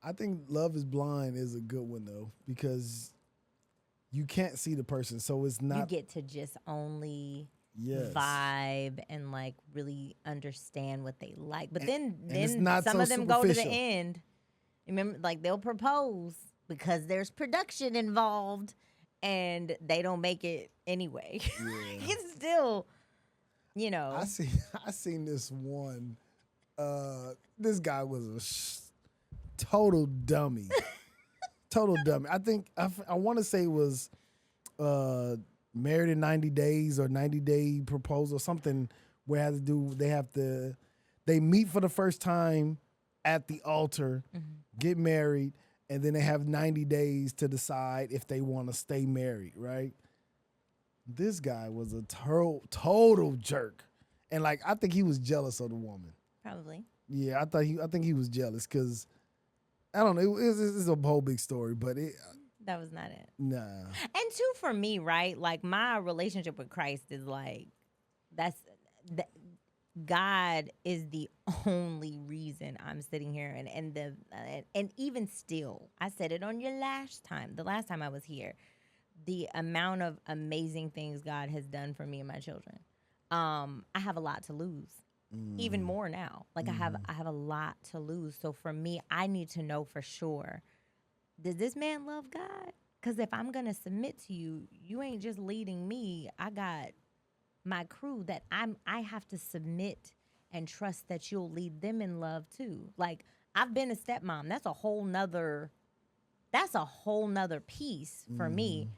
I think Love is Blind is a good one, though, because you can't see the person. So it's not. You get to just only Yes. vibe and, like, really understand what they like. But then it's not some so of them go to the superficial. end. Remember, like, they'll propose because there's production involved and they don't make it anyway. It's still, you know. I seen this one. This guy was a total dummy. Total dummy. I think I want to say it was Married in 90 Days or 90-Day Proposal, something where they meet for the first time at the altar, get married, and then they have 90 days to decide if they want to stay married, right? This guy was a total jerk. And like I think he was jealous of the woman. Probably. Yeah, I think he was jealous because I don't know. It's a whole big story, but That was not it. nah. And two, for me, right? Like, my relationship with Christ is like, God is the only reason I'm sitting here, and even still, I said it on the last time I was here, the amount of amazing things God has done for me and my children. I have a lot to lose, even more now. Like I have a lot to lose. So for me, I need to know for sure: does this man love God? Because if I'm gonna submit to you, you ain't just leading me. I got my crew that I have to submit and trust that you'll lead them in love too. Like I've been a stepmom. That's a whole nother piece for me.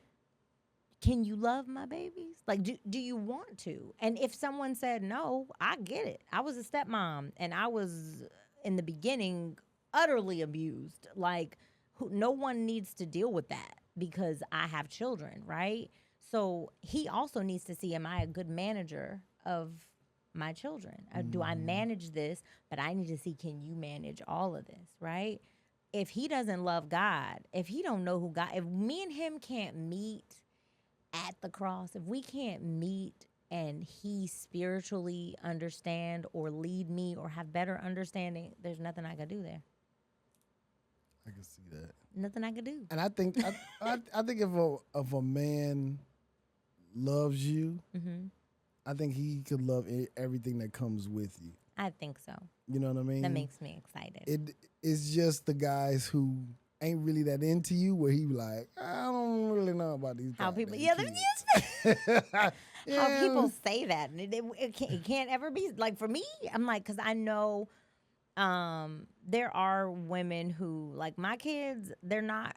Can you love my babies? Like, do you want to? And if someone said no, I get it. I was a stepmom and I was in the beginning utterly abused. Like no one needs to deal with that because I have children, right? So he also needs to see, am I a good manager of my children? Do I manage this? But I need to see, can you manage all of this, right? If he doesn't love God, if he don't know who God, if me and him can't meet at the cross, if we can't meet and he spiritually understand or lead me or have better understanding, there's nothing I can do there. I can see that. Nothing I can do. And I think I think if a man loves you, I think he could love everything that comes with you. I think so. You know what I mean? That makes me excited. It's just the guys who ain't really that into you, where he be like, I don't really know about these. How people, goddamn kids. yeah. How people say that. And it can't ever be. Like, for me, I'm like, because I know there are women who, like my kids, they're not,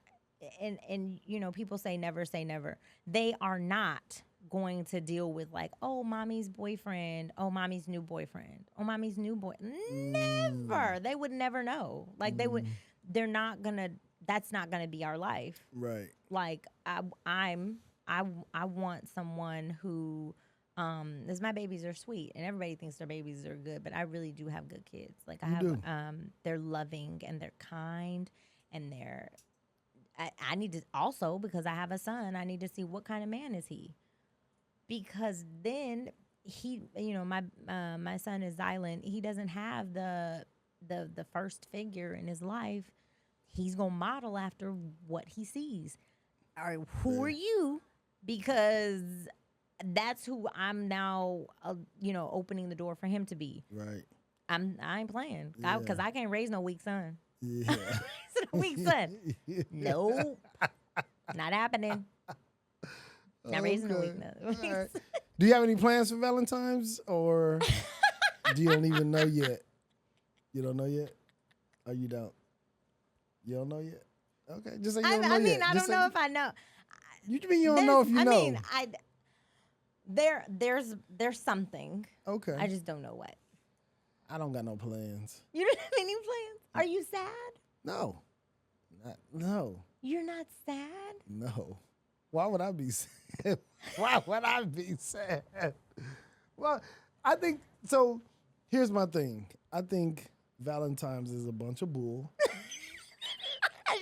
and people say never say never. They are not going to deal with like, oh, mommy's boyfriend, oh, mommy's new boyfriend, oh, mommy's new boy. Never. They would never know. Like they're not gonna. That's not gonna be our life. Right. Like I want someone who, because my babies are sweet and everybody thinks their babies are good, but I really do have good kids. Like they're loving and they're kind and I need to also, because I have a son, I need to see what kind of man is he, because then he, my son is Zylan. He doesn't have the first figure in his life. He's gonna model after what he sees. All right, who are you? Because that's who I'm now, opening the door for him to be. Right. I ain't playing, because I can't raise no weak son. Yeah. Raise no weak son. Nope. Not happening. Not raising no weak son. Right. Do you have any plans for Valentine's, or do you don't even know yet? You don't know yet? Or you don't? You don't know yet? Okay, just say you don't know yet. I don't know if I know. You mean you don't know if you know? I mean, there's something. Okay. I just don't know what. I don't got no plans. You don't have any plans? Are you sad? No. No. You're not sad? No. Why would I be sad? Why would I be sad? Well, I think, so here's my thing. I think Valentine's is a bunch of bull.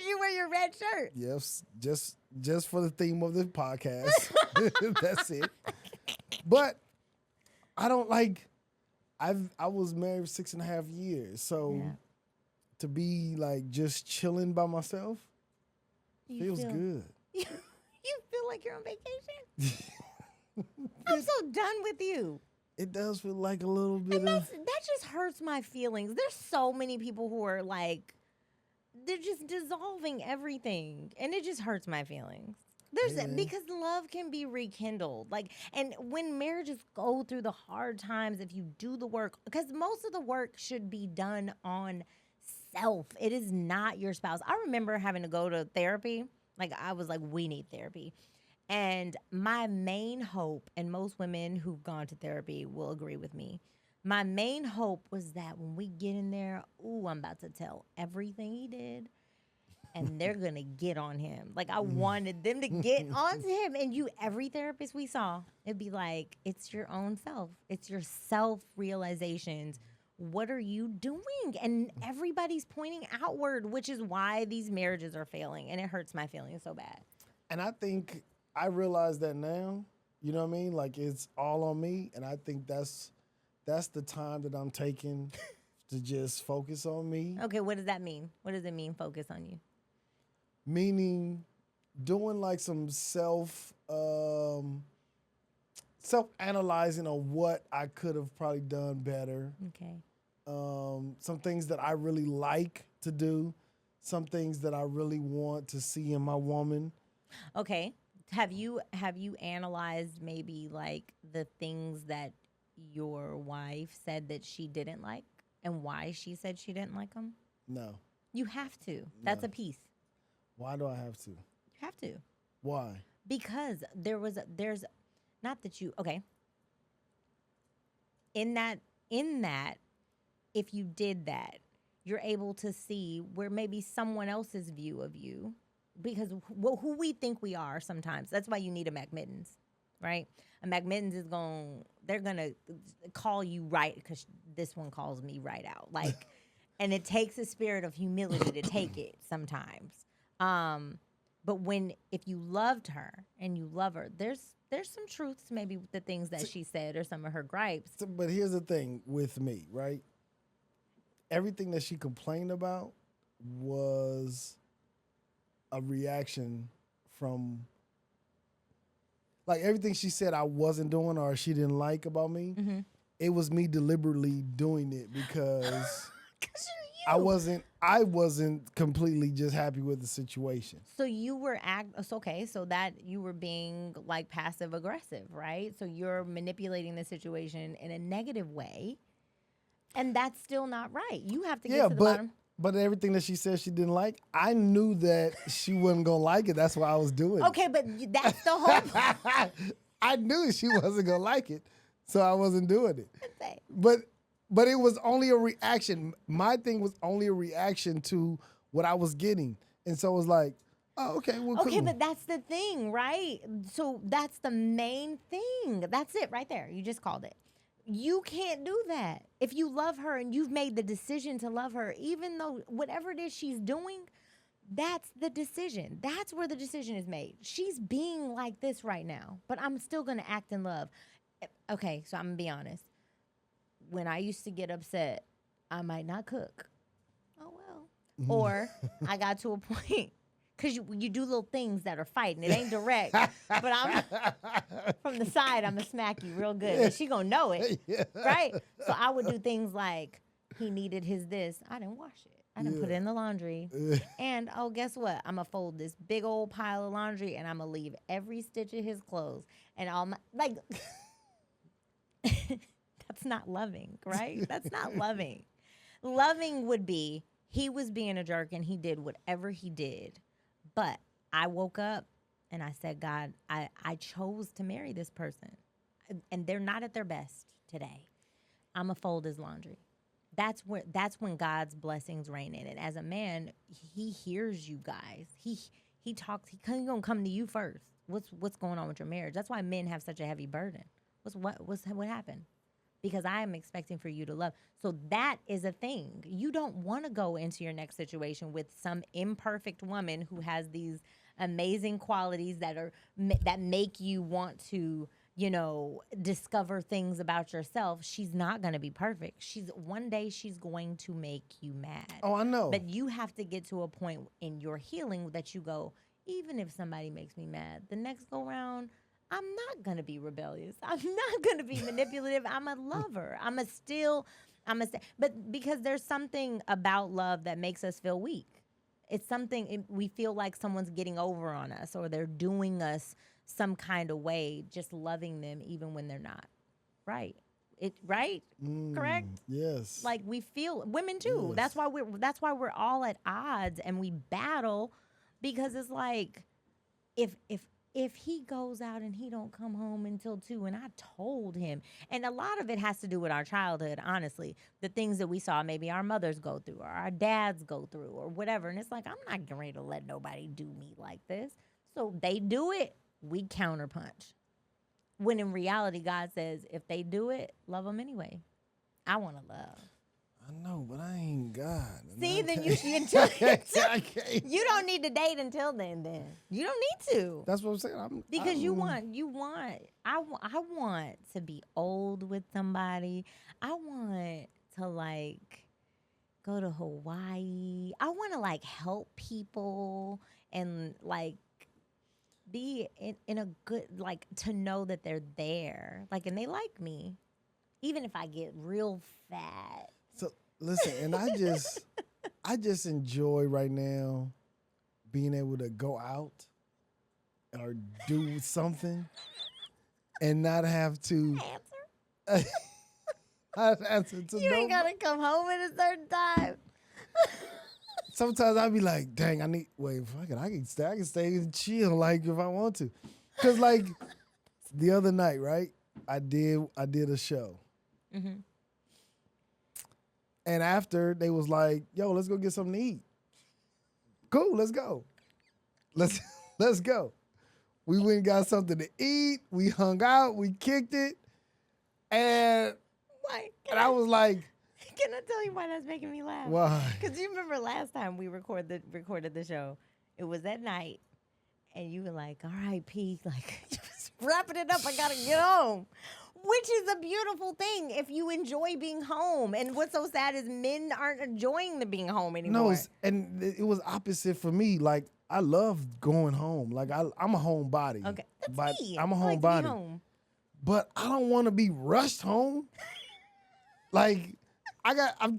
You wear your red shirt. Yes, just for the theme of the podcast. That's it. But I don't like, I was married for 6.5 years. So to be like just chilling by myself feels good. You feel like you're on vacation? I'm so done with you. It does feel like a little bit that just hurts my feelings. There's so many people who are like, they're just dissolving everything, and it just hurts my feelings. Because love can be rekindled. Like, and when marriages go through the hard times, if you do the work, because most of the work should be done on self. It is not your spouse. I remember having to go to therapy. Like, I was like, we need therapy. And my main hope, and most women who've gone to therapy will agree with me, my main hope was that when we get in there, I'm about to tell everything he did, and they're going to get on him. Like, I wanted them to get onto him. And every therapist we saw, it'd be like, it's your own self. It's your self-realizations. What are you doing? And everybody's pointing outward, which is why these marriages are failing. And it hurts my feelings so bad. And I think I realize that now, you know what I mean? Like, it's all on me. And I think that's the time that I'm taking to just focus on me. Okay, what does that mean? What does it mean, focus on you? Meaning doing like some self-analyzing on what I could have probably done better. Okay. Some things that I really like to do, some things that I really want to see in my woman. Okay. Have you analyzed maybe like the things that your wife said that she didn't like and why she said she didn't like them? No. You have to. That's a piece. Why do I have to? You have to. Why? Because there's not that you, okay. In that, if you did that, you're able to see where maybe someone else's view of you, because who we think we are sometimes. That's why you need a McMittens, right? A McMittens they're going to call you right, because this one calls me right out. Like, and it takes a spirit of humility to take it sometimes. But if you loved her and you love her, there's some truths maybe with the things that she said or some of her gripes. But here's the thing with me, right? Everything that she complained about was a reaction from, like, everything she said I wasn't doing or she didn't like about me. Mm-hmm. It was me deliberately doing it because I wasn't completely just happy with the situation. So you were okay. So that you were being like passive aggressive, right? So you're manipulating the situation in a negative way, and that's still not right. You have to get to the bottom. But everything that she said she didn't like, I knew that she wasn't gonna like it. That's why I was doing it. Okay, but that's the whole point. I knew she wasn't gonna like it, so I wasn't doing it. But it was only a reaction. My thing was only a reaction to what I was getting, and so it was like, oh, okay, well, okay, cool. but that's the thing, right? So that's the main thing. That's it right there. You just called it. You can't do that. If you love her and you've made the decision to love her, even though whatever it is she's doing, that's the decision. That's where the decision is made. She's being like this right now, but I'm still going to act in love. Okay, so I'm going to be honest. When I used to get upset, I might not cook. Oh, well. Or I got to a point, because you do little things that are fighting. It ain't direct, but I'm from the side, I'm going to smack you real good. And she going to know it, right? So I would do things like, he needed his this. I didn't wash it. I didn't put it in the laundry. And, oh, guess what? I'm going to fold this big old pile of laundry, and I'm going to leave every stitch of his clothes. And all my, like... That's not loving, right? That's not loving. Loving would be he was being a jerk and he did whatever he did. But I woke up and I said, God, I chose to marry this person. And they're not at their best today. I'm going to fold his laundry. That's when God's blessings reign in it. As a man, he hears you guys. He talks. He's going to come to you first. What's going on with your marriage? That's why men have such a heavy burden. What happened? Because I am expecting for you to love. So that is a thing. You don't want to go into your next situation with some imperfect woman who has these amazing qualities that make you want to, discover things about yourself. She's not going to be perfect. One day she's going to make you mad. Oh, I know. But you have to get to a point in your healing that you go, even if somebody makes me mad, the next go round, I'm not going to be rebellious. I'm not going to be manipulative. I'm a lover. But because there's something about love that makes us feel weak. It's something, we feel like someone's getting over on us or they're doing us some kind of way, just loving them even when they're not. Right? Right? Correct? Yes. Like we feel, women too. Yes. That's why we're all at odds and we battle, because it's like, if he goes out and he don't come home until 2 and I told him, and a lot of it has to do with our childhood, honestly, the things that we saw maybe our mothers go through or our dads go through or whatever. And it's like, I'm not getting ready to let nobody do me like this. So they do it, we counterpunch. When in reality, God says, if they do it, love them anyway. I want to love. I know, but I ain't God. See, then you don't need to date until then. You don't need to. That's what I'm saying. I want to be old with somebody. I want to like go to Hawaii. I want to like help people and like be in a good, like to know that they're there, like, and they like me, even if I get real fat. So listen, and I just enjoy right now being able to go out or do something and not have to answer to you ain't gotta come home at a certain time. Sometimes I'll be like, dang, I can stay and chill like if I want to. Cause like the other night, right? I did a show. Mm-hmm. And after, they was like, yo, let's go get something to eat. Cool, let's go. Let's go. We went and got something to eat. We hung out. We kicked it. And I was like, can I tell you why that's making me laugh? Why? Because you remember last time we recorded the show, it was at night, and you were like, all right, P, like, just wrapping it up. I got to get home. Which is a beautiful thing if you enjoy being home. And what's so sad is men aren't enjoying the being home anymore. No, and it was opposite for me. Like, I love going home. Like, I'm a homebody. Okay, that's me. I'm a homebody. Like home. But I don't want to be rushed home. Like, I am.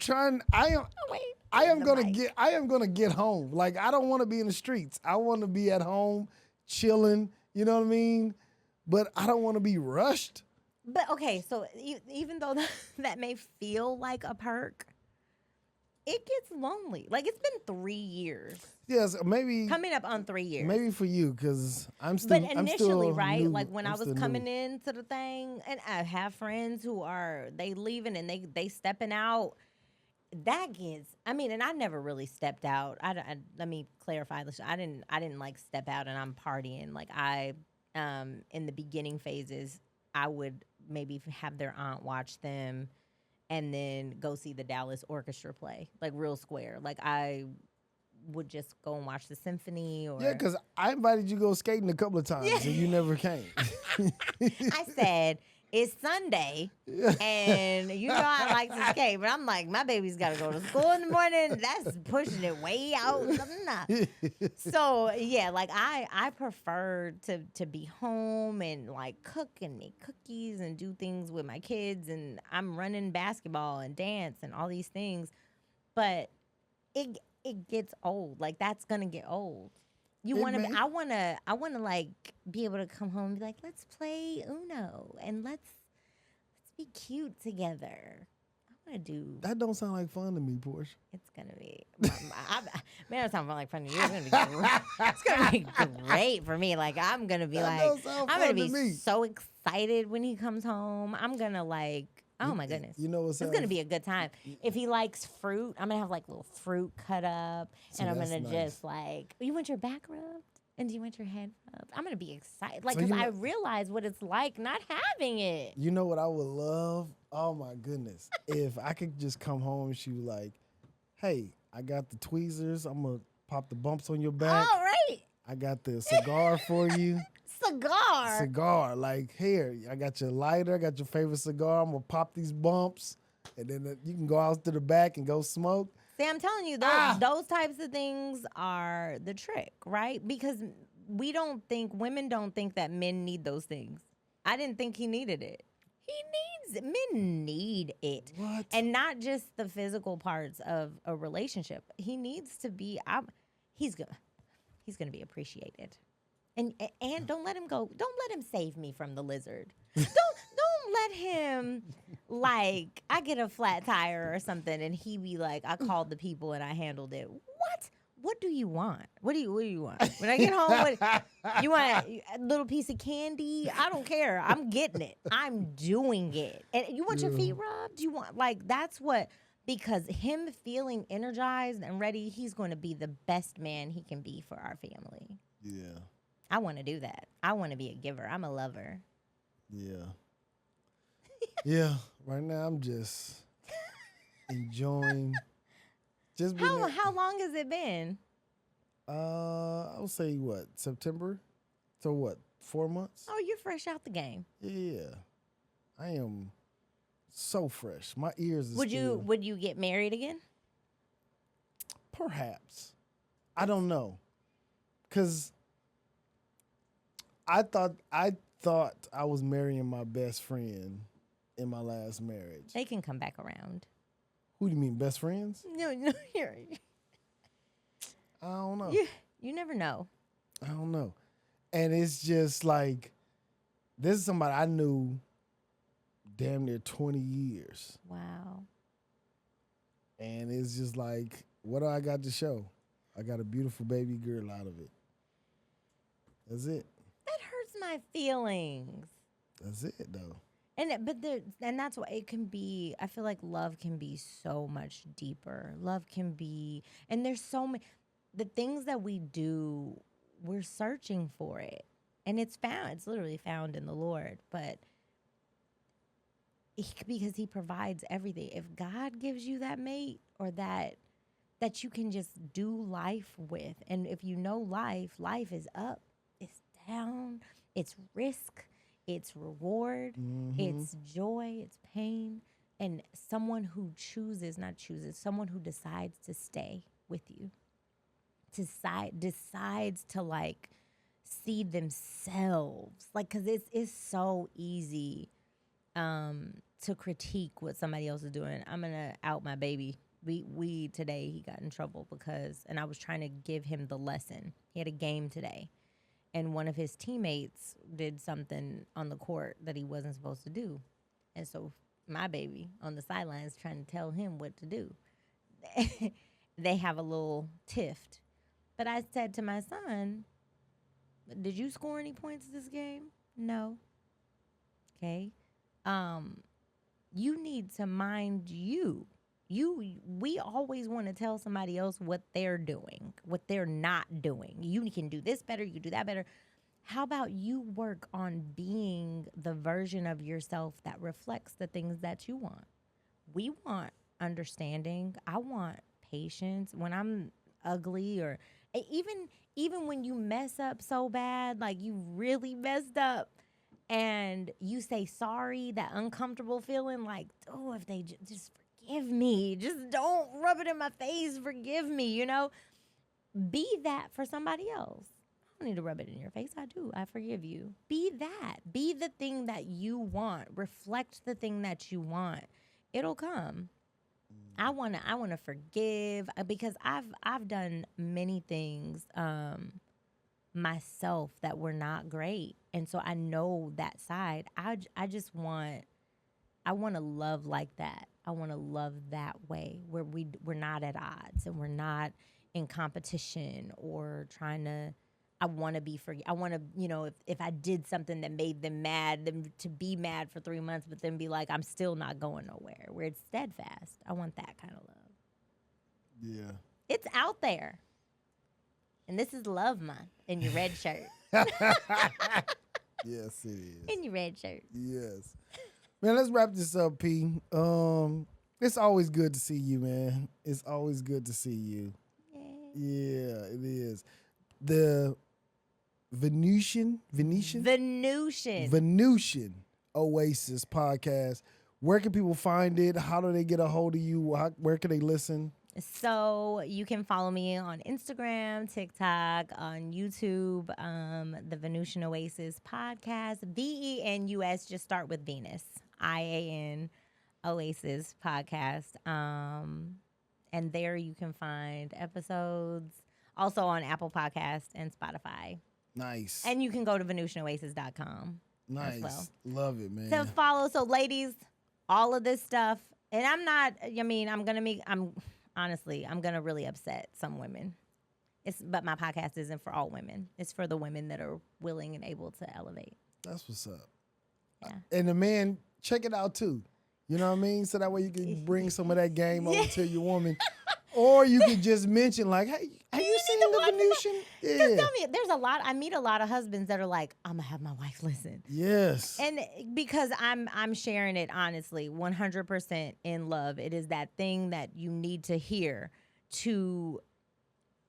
Oh, wait. I am the gonna mic. get home. Like, I don't want to be in the streets. I want to be at home, chilling. You know what I mean? But I don't want to be rushed. But okay, so even though that may feel like a perk, it gets lonely. Like it's been 3 years. Yes, maybe Coming up on 3 years. maybe for you, because I'm But still. initially, I'm still right? new. Like when I'm I was still coming new. into the thing, and I have friends who are they leaving and they stepping out. That gets. I mean, and I never really stepped out. Let me clarify this. I didn't like step out and I'm partying. Like in the beginning phases, I would maybe have their aunt watch them, and then go see the Dallas Orchestra play, like real square. Like I would just go and watch the symphony or Yeah, because I invited you to go skating a couple of times and you never came. I said it's Sunday and you know I like to skate, but I'm like, my baby's gotta go to school in the morning. That's pushing it way out. Nah. So yeah, like I prefer to be home and like cook and make cookies and do things with my kids, and I'm running basketball and dance and all these things. But it gets old. Like that's gonna get old. You It want to? may. I wanna like be able to come home and be like, let's play Uno and let's be cute together. I want to do. That don't sound like fun to me, Portia. It's gonna be. Man, it sounds like fun to you. It's gonna be. It's gonna be great for me. Like I'm gonna be That like, don't sound I'm gonna fun be to me. so excited when he comes home. I'm gonna like. Oh my goodness. You know what It's sounds gonna be a good time. If he likes fruit, I'm gonna have like little fruit cut up, See, and I'm that's gonna nice. just like, you want your back rubbed, and do you want your head rubbed? I'm gonna be excited, like, So because you I know- realize what it's like not having it. You know what I would love? Oh my goodness. If I could just come home and she was like, hey, I got the tweezers. I'm going to pop the bumps on your back. All right, I got the cigar for you. cigar. Cigar. Like, here, I got your lighter. I got your favorite cigar. I'm going to pop these bumps. And then you can go out to the back and go smoke. See, I'm telling you, those types of things are the trick, right? Because women don't think that men need those things. I didn't think he needed it. Men need it. What? And not just the physical parts of a relationship. He needs to be, he's gonna be appreciated. And don't let him go. Don't let him save me from the lizard. Don't let him, like, I get a flat tire or something and he be like, I called the people and I handled it. What do you want? What do you want? When I get home, you want a little piece of candy? I don't care. I'm getting it. I'm doing it. And you want your feet rubbed? You want, like, that's what, because him feeling energized and ready, he's going to be the best man he can be for our family. Yeah. I want to do that. I want to be a giver. I'm a lover. Yeah. Yeah. Right now, I'm just enjoying. Just being How long has it been? I would say what, September? So what, 4 months? Oh, you're fresh out the game. Yeah. I am so fresh. My ears are Would still, you get married again? perhaps. I don't know. Cause I thought I was marrying my best friend in my last marriage. They can come back around. Who do you mean, best friends? No, I don't know. you never know. I don't know. And it's just like, this is somebody I knew damn near 20 years. Wow. And it's just like, what do I got to show? I got a beautiful baby girl out of it. That's it. That hurts my feelings. That's it, though. And that's why it can be. I feel like love can be so much deeper. Love can be, and there's so many. The things that we do, we're searching for it, and it's found. It's literally found in the Lord, but because He provides everything. If God gives you that mate or that you can just do life with, and if you know life is up, it's down, it's risk. It's reward, it's joy, it's pain, and someone who someone who decides to stay with you, decides to like see themselves, like, because it's so easy to critique what somebody else is doing. I'm gonna out my baby We today he got in trouble because, and I was trying to give him the lesson. He had a game today, and one of his teammates did something on the court that he wasn't supposed to do, and so my baby on the sidelines trying to tell him what to do. They have a little tiff. But I said to my son, did you score any points this game? No. Okay. You need to mind you. We always want to tell somebody else what they're doing, what they're not doing. You can do this better, you can do that better. How about you work on being the version of yourself that reflects the things that you want? We want understanding. I want patience. When I'm ugly, or even when you mess up so bad, like you really messed up, and you say sorry, that uncomfortable feeling, like, oh, if they just forgive me, just don't rub it in my face, forgive me, you know? Be that for somebody else. I don't need to rub it in your face. I do. I forgive you. Be that. Be the thing that you want. Reflect the thing that you want. It'll come. I wanna forgive, because I've done many things myself that were not great, and so I know that side. I want to love like that. I want to love that way, where we're not at odds and we're not in competition or trying to. I want to be I want to, if I did something that made them mad, them to be mad for 3 months, but then be like, I'm still not going nowhere, where it's steadfast. I want that kind of love. Yeah. It's out there. And this is Love Month in your red shirt. Yes, it is. In your red shirt. Yes. Man, let's wrap this up, P. It's always good to see you, man. It's always good to see you. Yeah, it is. The Venusian Oasis podcast. Where can people find it? How do they get a hold of you? Where can they listen? So you can follow me on Instagram, TikTok, on YouTube, the Venusian Oasis podcast, VENUS, just start with Venus, IAN Oasis podcast. And there you can find episodes, also on Apple Podcasts and Spotify. Nice. And you can go to VenusianOasis.com. Nice. As well. Love it, man. To follow. So ladies, all of this stuff, and I'm going to really upset some women. But my podcast isn't for all women. It's for the women that are willing and able to elevate. That's what's up. Yeah. And the man, check it out too. You know what I mean? So that way you can bring some of that game over to your woman. Or you could just mention, like, hey, have you seen the Venusian? Yeah. Just tell me, I meet a lot of husbands that are like, I'm going to have my wife listen. Yes. And because I'm sharing it honestly, 100% in love. It is that thing that you need to hear to,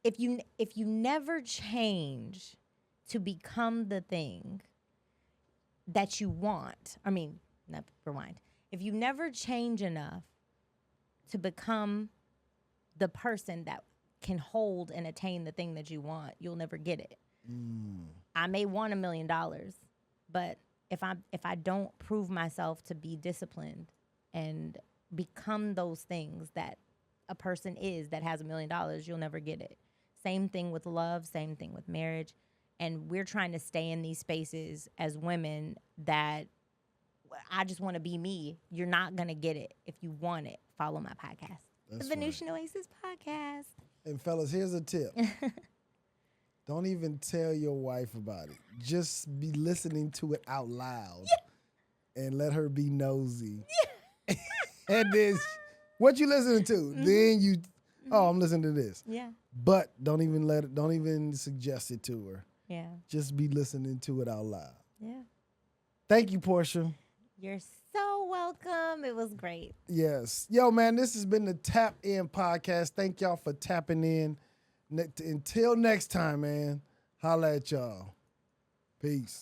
if you never change to become the thing that you want, rewind. If you never change enough to become the person that can hold and attain the thing that you want, you'll never get it. I may want $1 million, but if I don't prove myself to be disciplined and become those things that a person is that has $1 million, you'll never get it. Same thing with love, same thing with marriage. And we're trying to stay in these spaces as women that I just want to be me. You're not going to get it. If you want it, follow my podcast. That's The Venusian Oasis podcast. And fellas, here's a tip. Don't even tell your wife about it. Just be listening to it out loud and let her be nosy. And then what you listening to? Then you, I'm listening to this. Yeah. But don't even suggest it to her. Yeah. Just be listening to it out loud. Yeah. Thank you, Portia. You're so welcome. It was great. Yes. Yo, man, this has been the Tap In Podcast. Thank y'all for tapping in. Until next time, man, holla at y'all. Peace.